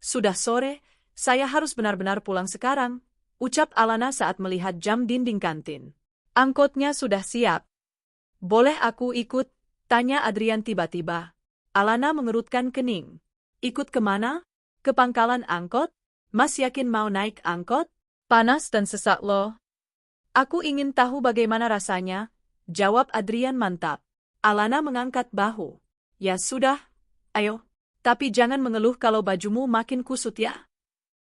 Sudah sore, saya harus benar-benar pulang sekarang, ucap Alana saat melihat jam dinding kantin. Angkotnya sudah siap. Boleh aku ikut? Tanya Adrian tiba-tiba. Alana mengerutkan kening. Ikut kemana? Ke pangkalan angkot? Mas yakin mau naik angkot? Panas dan sesak loh. Aku ingin tahu bagaimana rasanya, jawab Adrian mantap. Alana mengangkat bahu. Ya sudah, ayo. Tapi jangan mengeluh kalau bajumu makin kusut ya.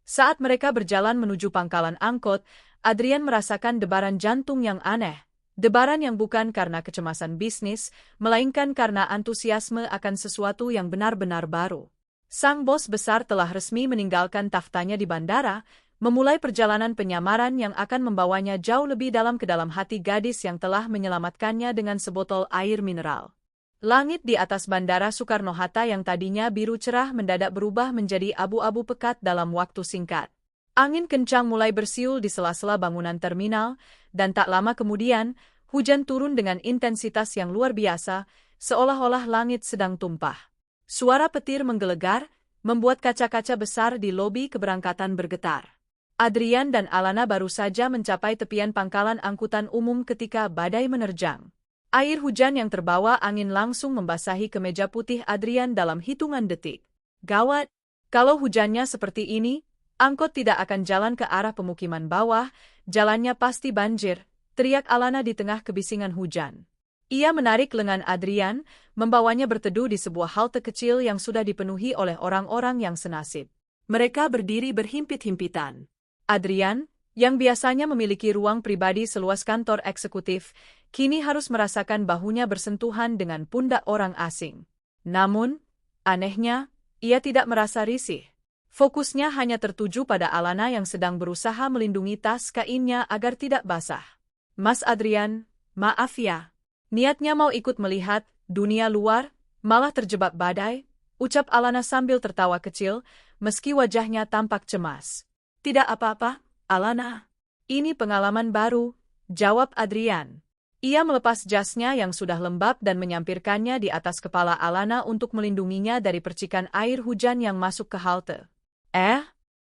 Saat mereka berjalan menuju pangkalan angkot, Adrian merasakan debaran jantung yang aneh. Debaran yang bukan karena kecemasan bisnis, melainkan karena antusiasme akan sesuatu yang benar-benar baru. Sang bos besar telah resmi meninggalkan tahtanya di bandara, memulai perjalanan penyamaran yang akan membawanya jauh lebih dalam ke dalam hati gadis yang telah menyelamatkannya dengan sebotol air mineral. Langit di atas Bandara Soekarno-Hatta yang tadinya biru cerah mendadak berubah menjadi abu-abu pekat dalam waktu singkat. Angin kencang mulai bersiul di sela-sela bangunan terminal, dan tak lama kemudian, hujan turun dengan intensitas yang luar biasa, seolah-olah langit sedang tumpah. Suara petir menggelegar, membuat kaca-kaca besar di lobi keberangkatan bergetar. Adrian dan Alana baru saja mencapai tepian pangkalan angkutan umum ketika badai menerjang. Air hujan yang terbawa angin langsung membasahi kemeja putih Adrian dalam hitungan detik. Gawat, kalau hujannya seperti ini, angkot tidak akan jalan ke arah pemukiman bawah, jalannya pasti banjir, teriak Alana di tengah kebisingan hujan. Ia menarik lengan Adrian, membawanya berteduh di sebuah halte kecil yang sudah dipenuhi oleh orang-orang yang senasib. Mereka berdiri berhimpit-himpitan. Adrian, yang biasanya memiliki ruang pribadi seluas kantor eksekutif, kini harus merasakan bahunya bersentuhan dengan pundak orang asing. Namun, anehnya, ia tidak merasa risih. Fokusnya hanya tertuju pada Alana yang sedang berusaha melindungi tas kainnya agar tidak basah. Mas Adrian, maaf ya. Niatnya mau ikut melihat dunia luar, malah terjebak badai, ucap Alana sambil tertawa kecil, meski wajahnya tampak cemas. Tidak apa-apa, Alana. Ini pengalaman baru, jawab Adrian. Ia melepas jasnya yang sudah lembab dan menyampirkannya di atas kepala Alana untuk melindunginya dari percikan air hujan yang masuk ke halte.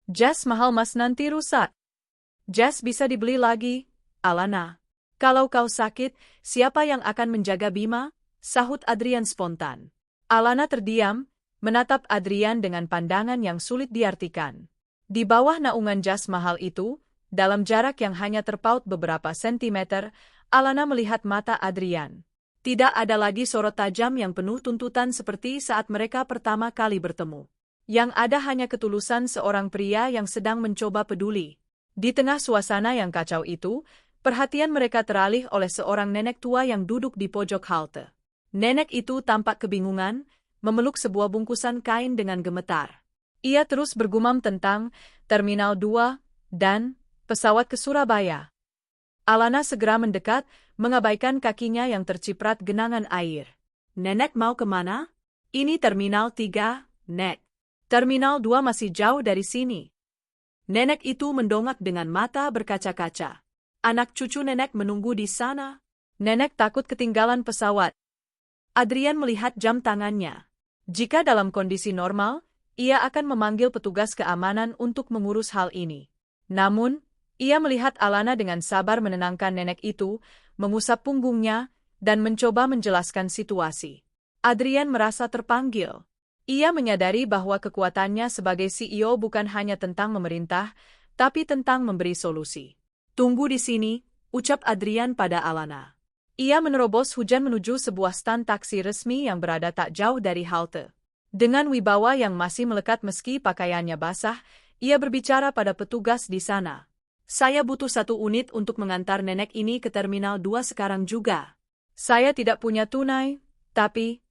Jas mahal mas nanti rusak. Jas bisa dibeli lagi, Alana. Kalau kau sakit, siapa yang akan menjaga Bima? Sahut Adrian spontan. Alana terdiam, menatap Adrian dengan pandangan yang sulit diartikan. Di bawah naungan jas mahal itu, dalam jarak yang hanya terpaut beberapa sentimeter, Alana melihat mata Adrian. Tidak ada lagi sorot tajam yang penuh tuntutan seperti saat mereka pertama kali bertemu. Yang ada hanya ketulusan seorang pria yang sedang mencoba peduli. Di tengah suasana yang kacau itu, perhatian mereka teralih oleh seorang nenek tua yang duduk di pojok halte. Nenek itu tampak kebingungan, memeluk sebuah bungkusan kain dengan gemetar. Ia terus bergumam tentang Terminal 2 dan pesawat ke Surabaya. Alana segera mendekat, mengabaikan kakinya yang terciprat genangan air. Nenek mau kemana? Ini Terminal 3, Nek. Terminal 2 masih jauh dari sini. Nenek itu mendongak dengan mata berkaca-kaca. Anak cucu nenek menunggu di sana. Nenek takut ketinggalan pesawat. Adrian melihat jam tangannya. Jika dalam kondisi normal, ia akan memanggil petugas keamanan untuk mengurus hal ini. Namun, ia melihat Alana dengan sabar menenangkan nenek itu, mengusap punggungnya, dan mencoba menjelaskan situasi. Adrian merasa terpanggil. Ia menyadari bahwa kekuatannya sebagai CEO bukan hanya tentang memerintah, tapi tentang memberi solusi. Tunggu di sini, ucap Adrian pada Alana. Ia menerobos hujan menuju sebuah stan taksi resmi yang berada tak jauh dari halte. Dengan wibawa yang masih melekat meski pakaiannya basah, ia berbicara pada petugas di sana. Saya butuh 1 unit untuk mengantar nenek ini ke Terminal 2 sekarang juga. Saya tidak punya tunai, tapi...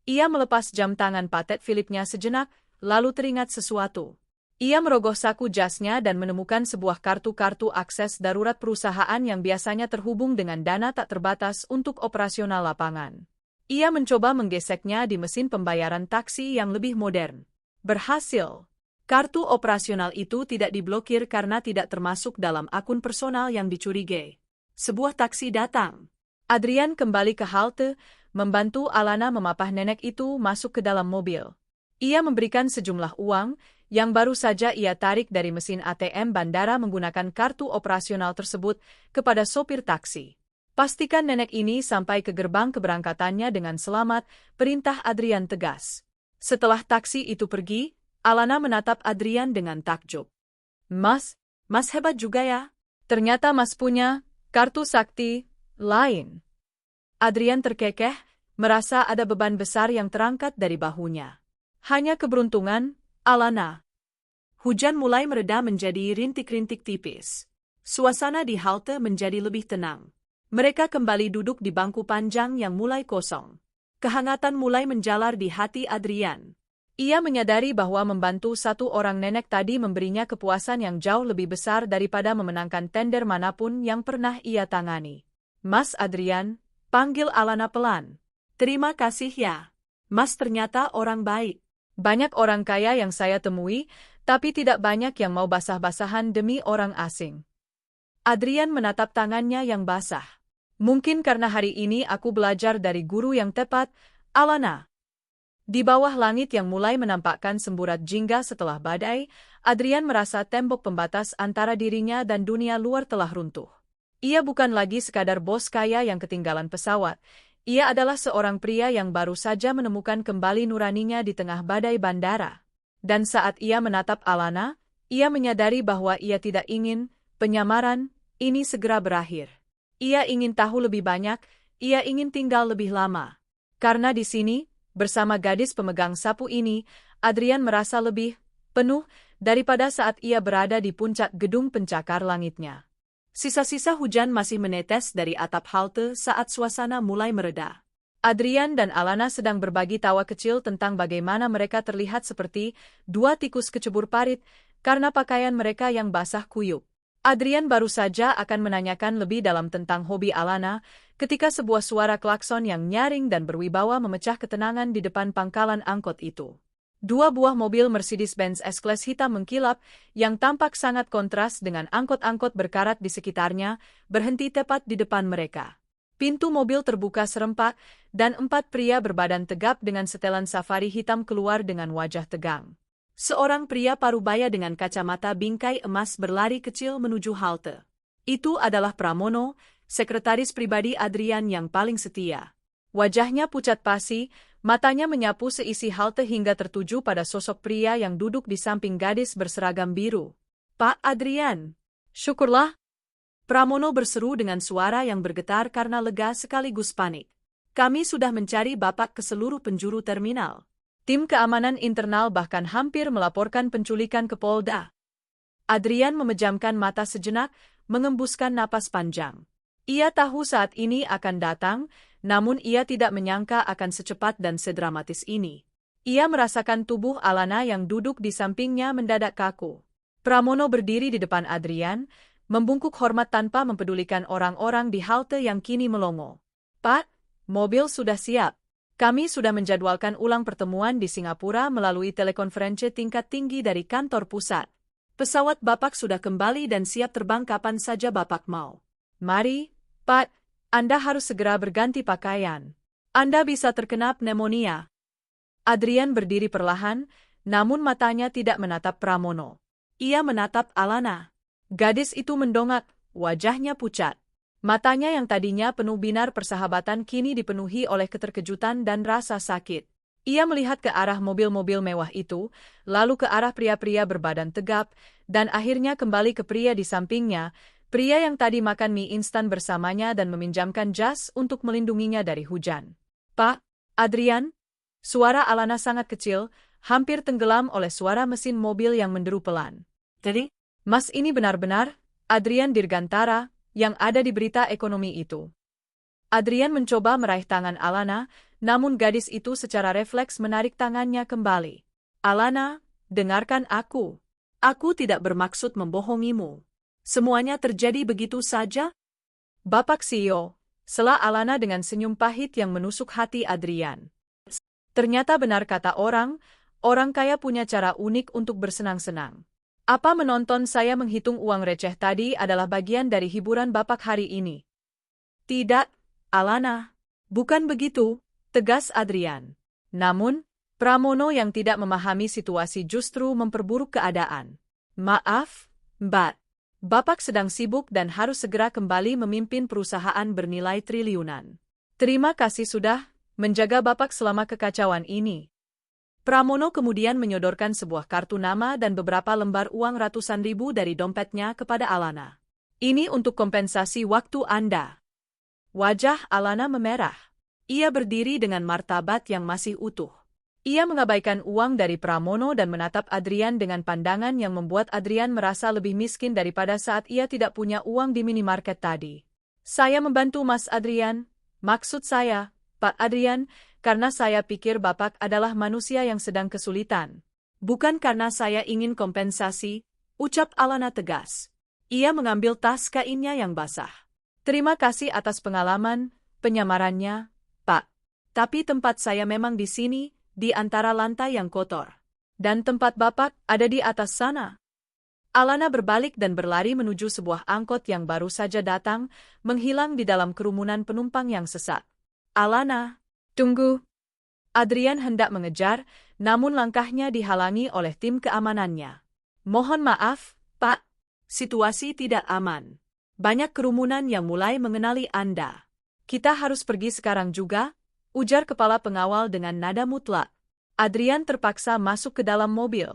Ia melepas jam tangan Patek Philippe-nya sejenak, lalu teringat sesuatu. Ia merogoh saku jasnya dan menemukan sebuah kartu-kartu akses darurat perusahaan yang biasanya terhubung dengan dana tak terbatas untuk operasional lapangan. Ia mencoba menggeseknya di mesin pembayaran taksi yang lebih modern. Berhasil. Kartu operasional itu tidak diblokir karena tidak termasuk dalam akun personal yang dicurigai. Sebuah taksi datang. Adrian kembali ke halte, membantu Alana memapah nenek itu masuk ke dalam mobil. Ia memberikan sejumlah uang, yang baru saja ia tarik dari mesin ATM bandara menggunakan kartu operasional tersebut, kepada sopir taksi. Pastikan nenek ini sampai ke gerbang keberangkatannya dengan selamat, perintah Adrian tegas. Setelah taksi itu pergi, Alana menatap Adrian dengan takjub. Mas hebat juga ya. Ternyata Mas punya kartu sakti lain. Adrian terkekeh, merasa ada beban besar yang terangkat dari bahunya. Hanya keberuntungan, Alana. Hujan mulai mereda menjadi rintik-rintik tipis. Suasana di halte menjadi lebih tenang. Mereka kembali duduk di bangku panjang yang mulai kosong. Kehangatan mulai menjalar di hati Adrian. Ia menyadari bahwa membantu satu orang nenek tadi memberinya kepuasan yang jauh lebih besar daripada memenangkan tender manapun yang pernah ia tangani. Mas Adrian, panggil Alana pelan. Terima kasih ya. Mas ternyata orang baik. Banyak orang kaya yang saya temui, tapi tidak banyak yang mau basah-basahan demi orang asing. Adrian menatap tangannya yang basah. Mungkin karena hari ini aku belajar dari guru yang tepat, Alana. Di bawah langit yang mulai menampakkan semburat jingga setelah badai, Adrian merasa tembok pembatas antara dirinya dan dunia luar telah runtuh. Ia bukan lagi sekadar bos kaya yang ketinggalan pesawat. Ia adalah seorang pria yang baru saja menemukan kembali nuraninya di tengah badai bandara. Dan saat ia menatap Alana, ia menyadari bahwa ia tidak ingin penyamaran ini segera berakhir. Ia ingin tahu lebih banyak, ia ingin tinggal lebih lama. Karena di sini, bersama gadis pemegang sapu ini, Adrian merasa lebih penuh daripada saat ia berada di puncak gedung pencakar langitnya. Sisa-sisa hujan masih menetes dari atap halte saat suasana mulai mereda. Adrian dan Alana sedang berbagi tawa kecil tentang bagaimana mereka terlihat seperti dua tikus kecebur parit karena pakaian mereka yang basah kuyup. Adrian baru saja akan menanyakan lebih dalam tentang hobi Alana, ketika sebuah suara klakson yang nyaring dan berwibawa memecah ketenangan di depan pangkalan angkot itu. Dua buah mobil Mercedes-Benz S-Class hitam mengkilap, yang tampak sangat kontras dengan angkot-angkot berkarat di sekitarnya, berhenti tepat di depan mereka. Pintu mobil terbuka serempak, dan 4 pria berbadan tegap dengan setelan safari hitam keluar dengan wajah tegang. Seorang pria parubaya dengan kacamata bingkai emas berlari kecil menuju halte. Itu adalah Pramono, sekretaris pribadi Adrian yang paling setia. Wajahnya pucat pasi, matanya menyapu seisi halte hingga tertuju pada sosok pria yang duduk di samping gadis berseragam biru. Pak Adrian. Syukurlah. Pramono berseru dengan suara yang bergetar karena lega sekaligus panik. Kami sudah mencari Bapak ke seluruh penjuru terminal. Tim keamanan internal bahkan hampir melaporkan penculikan ke Polda. Adrian memejamkan mata sejenak, mengembuskan napas panjang. Ia tahu saat ini akan datang, namun ia tidak menyangka akan secepat dan sedramatis ini. Ia merasakan tubuh Alana yang duduk di sampingnya mendadak kaku. Pramono berdiri di depan Adrian, membungkuk hormat tanpa mempedulikan orang-orang di halte yang kini melongo. Pak, mobil sudah siap. Kami sudah menjadwalkan ulang pertemuan di Singapura melalui telekonferensi tingkat tinggi dari kantor pusat. Pesawat Bapak sudah kembali dan siap terbang kapan saja Bapak mau. Mari, Pak, Anda harus segera berganti pakaian. Anda bisa terkena pneumonia. Adrian berdiri perlahan, namun matanya tidak menatap Pramono. Ia menatap Alana. Gadis itu mendongak, wajahnya pucat. Matanya yang tadinya penuh binar persahabatan kini dipenuhi oleh keterkejutan dan rasa sakit. Ia melihat ke arah mobil-mobil mewah itu, lalu ke arah pria-pria berbadan tegap, dan akhirnya kembali ke pria di sampingnya, pria yang tadi makan mie instan bersamanya dan meminjamkan jas untuk melindunginya dari hujan. Pak, Adrian? Suara Alana sangat kecil, hampir tenggelam oleh suara mesin mobil yang menderu pelan. Jadi, Mas ini benar-benar Adrian Dirgantara yang ada di berita ekonomi itu. Adrian mencoba meraih tangan Alana, namun gadis itu secara refleks menarik tangannya kembali. Alana, dengarkan aku. Aku tidak bermaksud membohongimu. Semuanya terjadi begitu saja? Bapak CEO, Sela Alana dengan senyum pahit yang menusuk hati Adrian. Ternyata benar kata orang kaya punya cara unik untuk bersenang-senang. Apa menonton saya menghitung uang receh tadi adalah bagian dari hiburan Bapak hari ini? Tidak, Alana. Bukan begitu, tegas Adrian. Namun, Pramono yang tidak memahami situasi justru memperburuk keadaan. Maaf, Mbak. Bapak sedang sibuk dan harus segera kembali memimpin perusahaan bernilai triliunan. Terima kasih sudah menjaga Bapak selama kekacauan ini. Pramono kemudian menyodorkan sebuah kartu nama dan beberapa lembar uang ratusan ribu dari dompetnya kepada Alana. Ini untuk kompensasi waktu Anda. Wajah Alana memerah. Ia berdiri dengan martabat yang masih utuh. Ia mengabaikan uang dari Pramono dan menatap Adrian dengan pandangan yang membuat Adrian merasa lebih miskin daripada saat ia tidak punya uang di minimarket tadi. Saya membantu Mas Adrian, maksud saya, Pak Adrian, karena saya pikir Bapak adalah manusia yang sedang kesulitan. Bukan karena saya ingin kompensasi, ucap Alana tegas. Ia mengambil tas kainnya yang basah. Terima kasih atas pengalaman, penyamarannya, Pak. Tapi tempat saya memang di sini, di antara lantai yang kotor. Dan tempat Bapak ada di atas sana. Alana berbalik dan berlari menuju sebuah angkot yang baru saja datang, menghilang di dalam kerumunan penumpang yang sesak. Alana, tunggu. Adrian hendak mengejar, namun langkahnya dihalangi oleh tim keamanannya. Mohon maaf, Pak. Situasi tidak aman. Banyak kerumunan yang mulai mengenali Anda. Kita harus pergi sekarang juga, ujar kepala pengawal dengan nada mutlak. Adrian terpaksa masuk ke dalam mobil.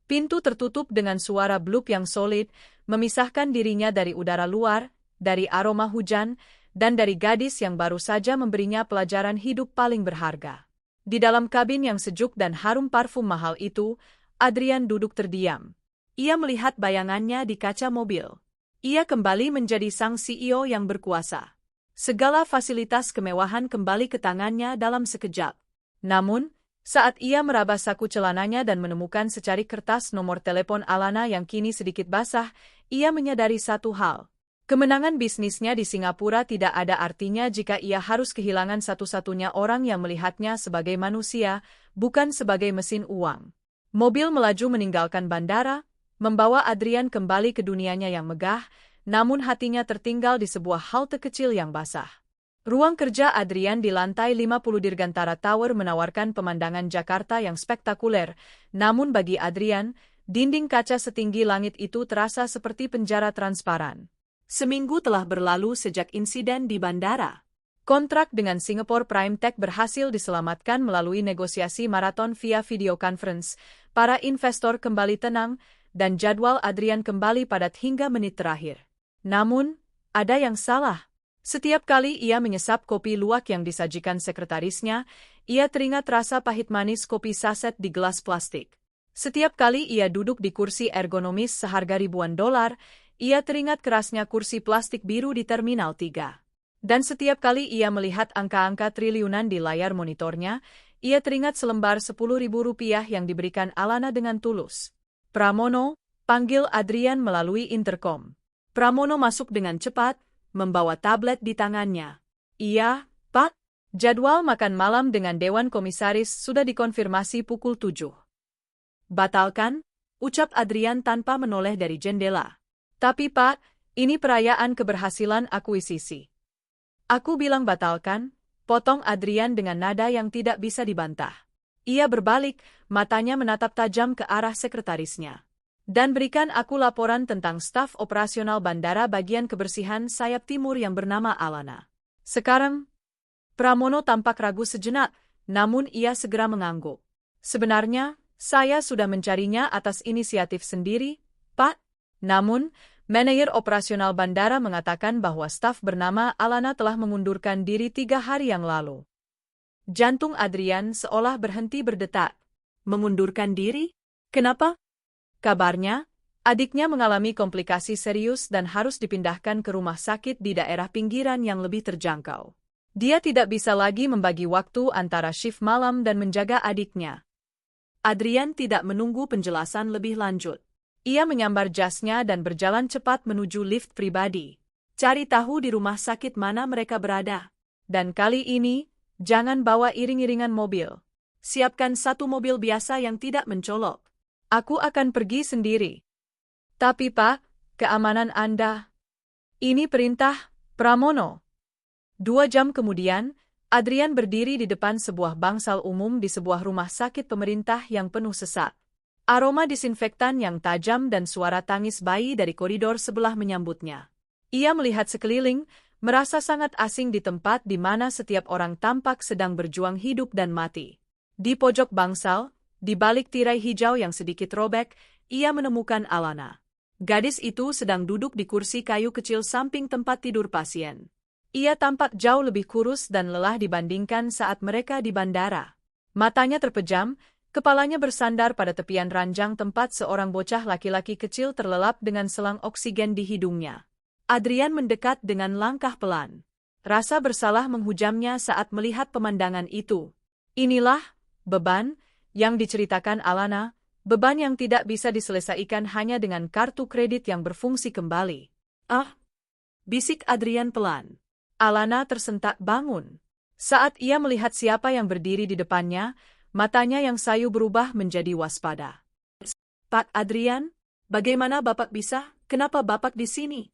Pintu tertutup dengan suara blup yang solid, memisahkan dirinya dari udara luar, dari aroma hujan, dan dari gadis yang baru saja memberinya pelajaran hidup paling berharga. Di dalam kabin yang sejuk dan harum parfum mahal itu, Adrian duduk terdiam. Ia melihat bayangannya di kaca mobil. Ia kembali menjadi sang CEO yang berkuasa. Segala fasilitas kemewahan kembali ke tangannya dalam sekejap. Namun, saat ia meraba saku celananya dan menemukan secari kertas nomor telepon Alana yang kini sedikit basah, ia menyadari satu hal. Kemenangan bisnisnya di Singapura tidak ada artinya jika ia harus kehilangan satu-satunya orang yang melihatnya sebagai manusia, bukan sebagai mesin uang. Mobil melaju meninggalkan bandara, membawa Adrian kembali ke dunianya yang megah, namun hatinya tertinggal di sebuah halte kecil yang basah. Ruang kerja Adrian di lantai 50 Dirgantara Tower menawarkan pemandangan Jakarta yang spektakuler, namun bagi Adrian, dinding kaca setinggi langit itu terasa seperti penjara transparan. Seminggu telah berlalu sejak insiden di bandara. Kontrak dengan Singapore Prime Tech berhasil diselamatkan melalui negosiasi maraton via video conference, para investor kembali tenang, dan jadwal Adrian kembali padat hingga menit terakhir. Namun, ada yang salah. Setiap kali ia menyesap kopi luwak yang disajikan sekretarisnya, ia teringat rasa pahit manis kopi saset di gelas plastik. Setiap kali ia duduk di kursi ergonomis seharga ribuan dolar, ia teringat kerasnya kursi plastik biru di Terminal 3. Dan setiap kali ia melihat angka-angka triliunan di layar monitornya, ia teringat selembar Rp10.000 yang diberikan Alana dengan tulus. Pramono, panggil Adrian melalui interkom. Pramono masuk dengan cepat, membawa tablet di tangannya. Iya, Pak. Jadwal makan malam dengan Dewan Komisaris sudah dikonfirmasi pukul 7. Batalkan, ucap Adrian tanpa menoleh dari jendela. Tapi Pak, ini perayaan keberhasilan akuisisi. Aku bilang batalkan, potong Adrian dengan nada yang tidak bisa dibantah. Ia berbalik, matanya menatap tajam ke arah sekretarisnya. Dan berikan aku laporan tentang staf operasional bandara bagian kebersihan sayap timur yang bernama Alana. Sekarang, Pramono tampak ragu sejenak, namun ia segera mengangguk. Sebenarnya, saya sudah mencarinya atas inisiatif sendiri, Pak. Namun, manajer operasional bandara mengatakan bahwa staf bernama Alana telah mengundurkan diri 3 hari yang lalu. Jantung Adrian seolah berhenti berdetak. Mengundurkan diri? Kenapa? Kabarnya, adiknya mengalami komplikasi serius dan harus dipindahkan ke rumah sakit di daerah pinggiran yang lebih terjangkau. Dia tidak bisa lagi membagi waktu antara shift malam dan menjaga adiknya. Adrian tidak menunggu penjelasan lebih lanjut. Ia menyambar jasnya dan berjalan cepat menuju lift pribadi. Cari tahu di rumah sakit mana mereka berada. Dan kali ini, jangan bawa iring-iringan mobil. Siapkan satu mobil biasa yang tidak mencolok. Aku akan pergi sendiri. Tapi Pak, keamanan Anda. Ini perintah, Pramono. 2 jam kemudian, Adrian berdiri di depan sebuah bangsal umum di sebuah rumah sakit pemerintah yang penuh sesak. Aroma disinfektan yang tajam dan suara tangis bayi dari koridor sebelah menyambutnya. Ia melihat sekeliling, merasa sangat asing di tempat di mana setiap orang tampak sedang berjuang hidup dan mati. Di pojok bangsal, di balik tirai hijau yang sedikit robek, ia menemukan Alana. Gadis itu sedang duduk di kursi kayu kecil samping tempat tidur pasien. Ia tampak jauh lebih kurus dan lelah dibandingkan saat mereka di bandara. Matanya terpejam, kepalanya bersandar pada tepian ranjang tempat seorang bocah laki-laki kecil terlelap dengan selang oksigen di hidungnya. Adrian mendekat dengan langkah pelan. Rasa bersalah menghujamnya saat melihat pemandangan itu. Inilah beban yang diceritakan Alana, beban yang tidak bisa diselesaikan hanya dengan kartu kredit yang berfungsi kembali. Ah! Bisik Adrian pelan. Alana tersentak bangun. Saat ia melihat siapa yang berdiri di depannya, matanya yang sayu berubah menjadi waspada. Pak Adrian, bagaimana Bapak bisa? Kenapa Bapak di sini?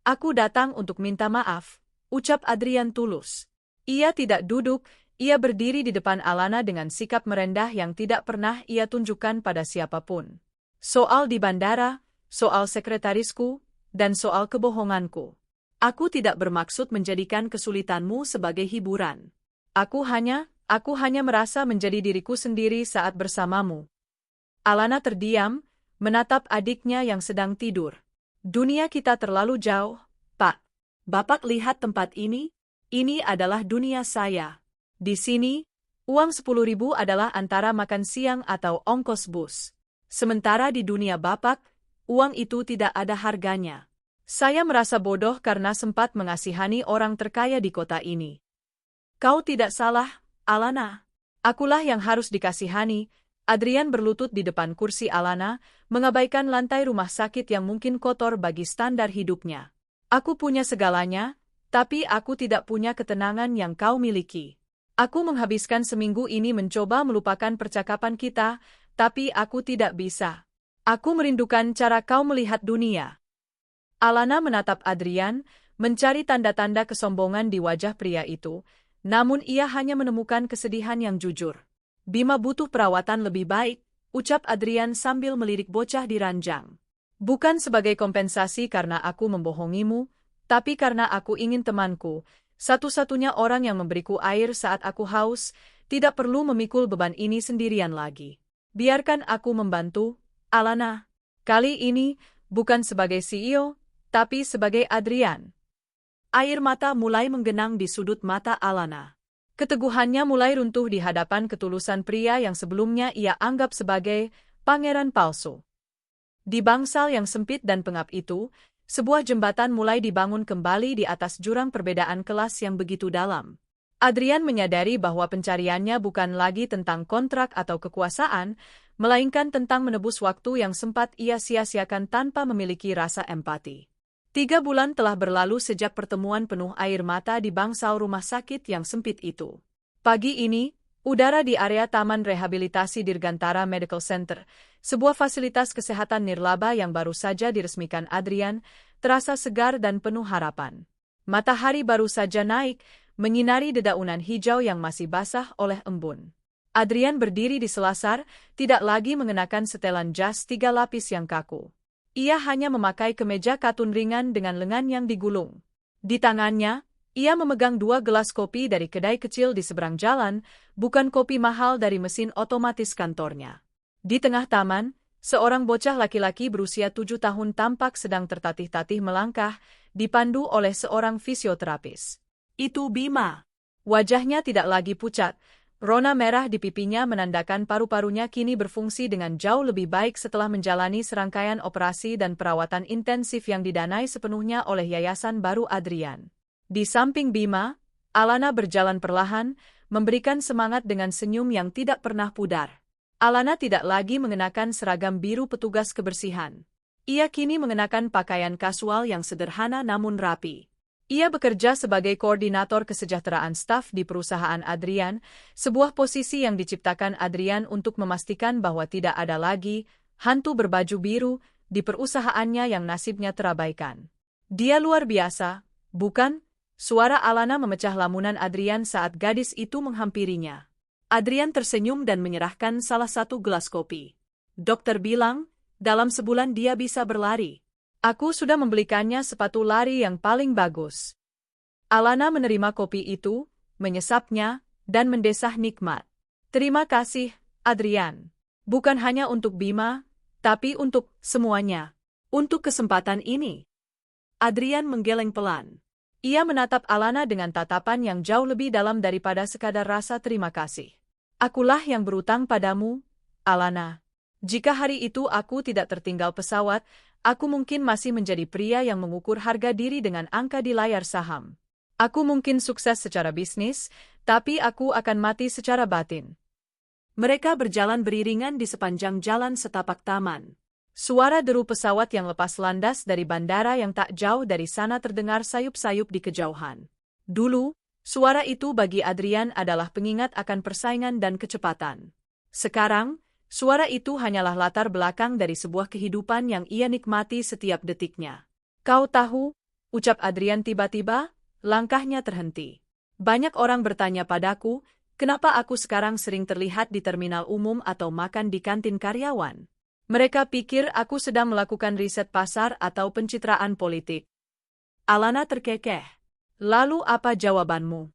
Aku datang untuk minta maaf, ucap Adrian tulus. Ia tidak duduk, ia berdiri di depan Alana dengan sikap merendah yang tidak pernah ia tunjukkan pada siapapun. Soal di bandara, soal sekretarisku, dan soal kebohonganku. Aku tidak bermaksud menjadikan kesulitanmu sebagai hiburan. Aku hanya merasa menjadi diriku sendiri saat bersamamu. Alana terdiam, menatap adiknya yang sedang tidur. Dunia kita terlalu jauh, Pak. Bapak lihat tempat ini? Ini adalah dunia saya. Di sini, uang 10.000 adalah antara makan siang atau ongkos bus. Sementara di dunia Bapak, uang itu tidak ada harganya. Saya merasa bodoh karena sempat mengasihani orang terkaya di kota ini. Kau tidak salah, Alana. Akulah yang harus dikasihani. Adrian berlutut di depan kursi Alana, mengabaikan lantai rumah sakit yang mungkin kotor bagi standar hidupnya. Aku punya segalanya, tapi aku tidak punya ketenangan yang kau miliki. Aku menghabiskan seminggu ini mencoba melupakan percakapan kita, tapi aku tidak bisa. Aku merindukan cara kau melihat dunia. Alana menatap Adrian, mencari tanda-tanda kesombongan di wajah pria itu, namun ia hanya menemukan kesedihan yang jujur. Bima butuh perawatan lebih baik, ucap Adrian sambil melirik bocah di ranjang. Bukan sebagai kompensasi karena aku membohongimu, tapi karena aku ingin temanku, satu-satunya orang yang memberiku air saat aku haus, tidak perlu memikul beban ini sendirian lagi. Biarkan aku membantu, Alana. Kali ini, bukan sebagai CEO, tapi sebagai Adrian. Air mata mulai menggenang di sudut mata Alana. Keteguhannya mulai runtuh di hadapan ketulusan pria yang sebelumnya ia anggap sebagai pangeran palsu. Di bangsal yang sempit dan pengap itu, sebuah jembatan mulai dibangun kembali di atas jurang perbedaan kelas yang begitu dalam. Adrian menyadari bahwa pencariannya bukan lagi tentang kontrak atau kekuasaan, melainkan tentang menebus waktu yang sempat ia sia-siakan tanpa memiliki rasa empati. 3 bulan telah berlalu sejak pertemuan penuh air mata di bangsal rumah sakit yang sempit itu. Pagi ini, udara di area Taman Rehabilitasi Dirgantara Medical Center, sebuah fasilitas kesehatan nirlaba yang baru saja diresmikan Adrian, terasa segar dan penuh harapan. Matahari baru saja naik, menyinari dedaunan hijau yang masih basah oleh embun. Adrian berdiri di selasar, tidak lagi mengenakan setelan jas 3 lapis yang kaku. Ia hanya memakai kemeja katun ringan dengan lengan yang digulung. Di tangannya, ia memegang 2 gelas kopi dari kedai kecil di seberang jalan, bukan kopi mahal dari mesin otomatis kantornya. Di tengah taman, seorang bocah laki-laki berusia 7 tahun tampak sedang tertatih-tatih melangkah, dipandu oleh seorang fisioterapis. Itu Bima. Wajahnya tidak lagi pucat. Rona merah di pipinya menandakan paru-parunya kini berfungsi dengan jauh lebih baik setelah menjalani serangkaian operasi dan perawatan intensif yang didanai sepenuhnya oleh Yayasan Baru Adrian. Di samping Bima, Alana berjalan perlahan, memberikan semangat dengan senyum yang tidak pernah pudar. Alana tidak lagi mengenakan seragam biru petugas kebersihan. Ia kini mengenakan pakaian kasual yang sederhana namun rapi. Ia bekerja sebagai koordinator kesejahteraan staf di perusahaan Adrian, sebuah posisi yang diciptakan Adrian untuk memastikan bahwa tidak ada lagi hantu berbaju biru di perusahaannya yang nasibnya terabaikan. Dia luar biasa, bukan? Suara Alana memecah lamunan Adrian saat gadis itu menghampirinya. Adrian tersenyum dan menyerahkan salah satu gelas kopi. Dokter bilang, dalam sebulan dia bisa berlari. Aku sudah membelikannya sepatu lari yang paling bagus. Alana menerima kopi itu, menyesapnya, dan mendesah nikmat. Terima kasih, Adrian. Bukan hanya untuk Bima, tapi untuk semuanya. Untuk kesempatan ini. Adrian menggeleng pelan. Ia menatap Alana dengan tatapan yang jauh lebih dalam daripada sekadar rasa terima kasih. Akulah yang berutang padamu, Alana. Jika hari itu aku tidak tertinggal pesawat, aku mungkin masih menjadi pria yang mengukur harga diri dengan angka di layar saham. Aku mungkin sukses secara bisnis, tapi aku akan mati secara batin. Mereka berjalan beriringan di sepanjang jalan setapak taman. Suara deru pesawat yang lepas landas dari bandara yang tak jauh dari sana terdengar sayup-sayup di kejauhan. Dulu, suara itu bagi Adrian adalah pengingat akan persaingan dan kecepatan. Sekarang, suara itu hanyalah latar belakang dari sebuah kehidupan yang ia nikmati setiap detiknya. Kau tahu, ucap Adrian tiba-tiba, langkahnya terhenti. Banyak orang bertanya padaku, kenapa aku sekarang sering terlihat di terminal umum atau makan di kantin karyawan. Mereka pikir aku sedang melakukan riset pasar atau pencitraan politik. Alana terkekeh. Lalu apa jawabanmu?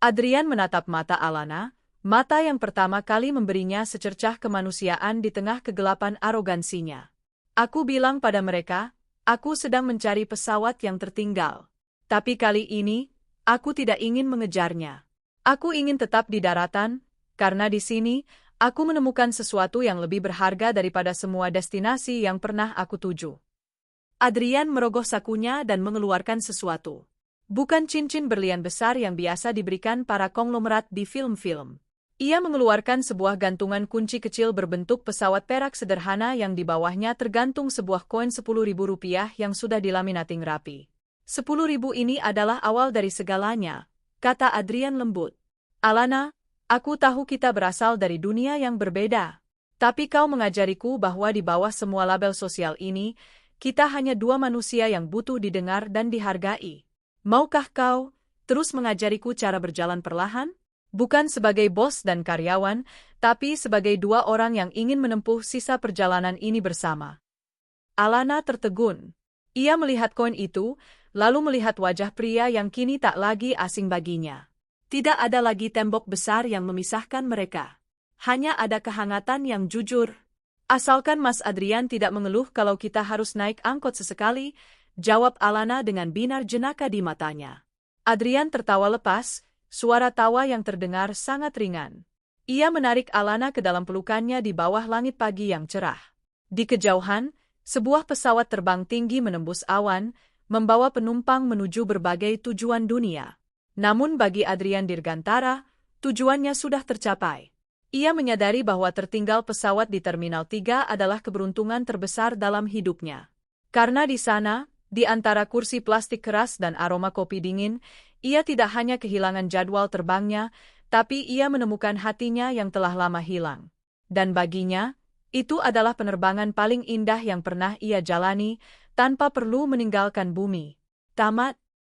Adrian menatap mata Alana, mata yang pertama kali memberinya secercah kemanusiaan di tengah kegelapan arogansinya. Aku bilang pada mereka, aku sedang mencari pesawat yang tertinggal. Tapi kali ini, aku tidak ingin mengejarnya. Aku ingin tetap di daratan, karena di sini, aku menemukan sesuatu yang lebih berharga daripada semua destinasi yang pernah aku tuju. Adrian merogoh sakunya dan mengeluarkan sesuatu. Bukan cincin berlian besar yang biasa diberikan para konglomerat di film-film. Ia mengeluarkan sebuah gantungan kunci kecil berbentuk pesawat perak sederhana yang di bawahnya tergantung sebuah koin Rp10.000 yang sudah dilaminating rapi. 10.000 ini adalah awal dari segalanya, kata Adrian lembut. Alana, aku tahu kita berasal dari dunia yang berbeda. Tapi kau mengajariku bahwa di bawah semua label sosial ini, kita hanya dua manusia yang butuh didengar dan dihargai. Maukah kau terus mengajariku cara berjalan perlahan? Bukan sebagai bos dan karyawan, tapi sebagai dua orang yang ingin menempuh sisa perjalanan ini bersama. Alana tertegun. Ia melihat koin itu, lalu melihat wajah pria yang kini tak lagi asing baginya. Tidak ada lagi tembok besar yang memisahkan mereka. Hanya ada kehangatan yang jujur. Asalkan Mas Adrian tidak mengeluh kalau kita harus naik angkot sesekali, jawab Alana dengan binar jenaka di matanya. Adrian tertawa lepas, suara tawa yang terdengar sangat ringan. Ia menarik Alana ke dalam pelukannya di bawah langit pagi yang cerah. Di kejauhan, sebuah pesawat terbang tinggi menembus awan, membawa penumpang menuju berbagai tujuan dunia. Namun bagi Adrian Dirgantara, tujuannya sudah tercapai. Ia menyadari bahwa tertinggal pesawat di Terminal 3 adalah keberuntungan terbesar dalam hidupnya. Karena di sana, di antara kursi plastik keras dan aroma kopi dingin, ia tidak hanya kehilangan jadwal terbangnya, tapi ia menemukan hatinya yang telah lama hilang. Dan baginya, itu adalah penerbangan paling indah yang pernah ia jalani, tanpa perlu meninggalkan bumi. Tamat.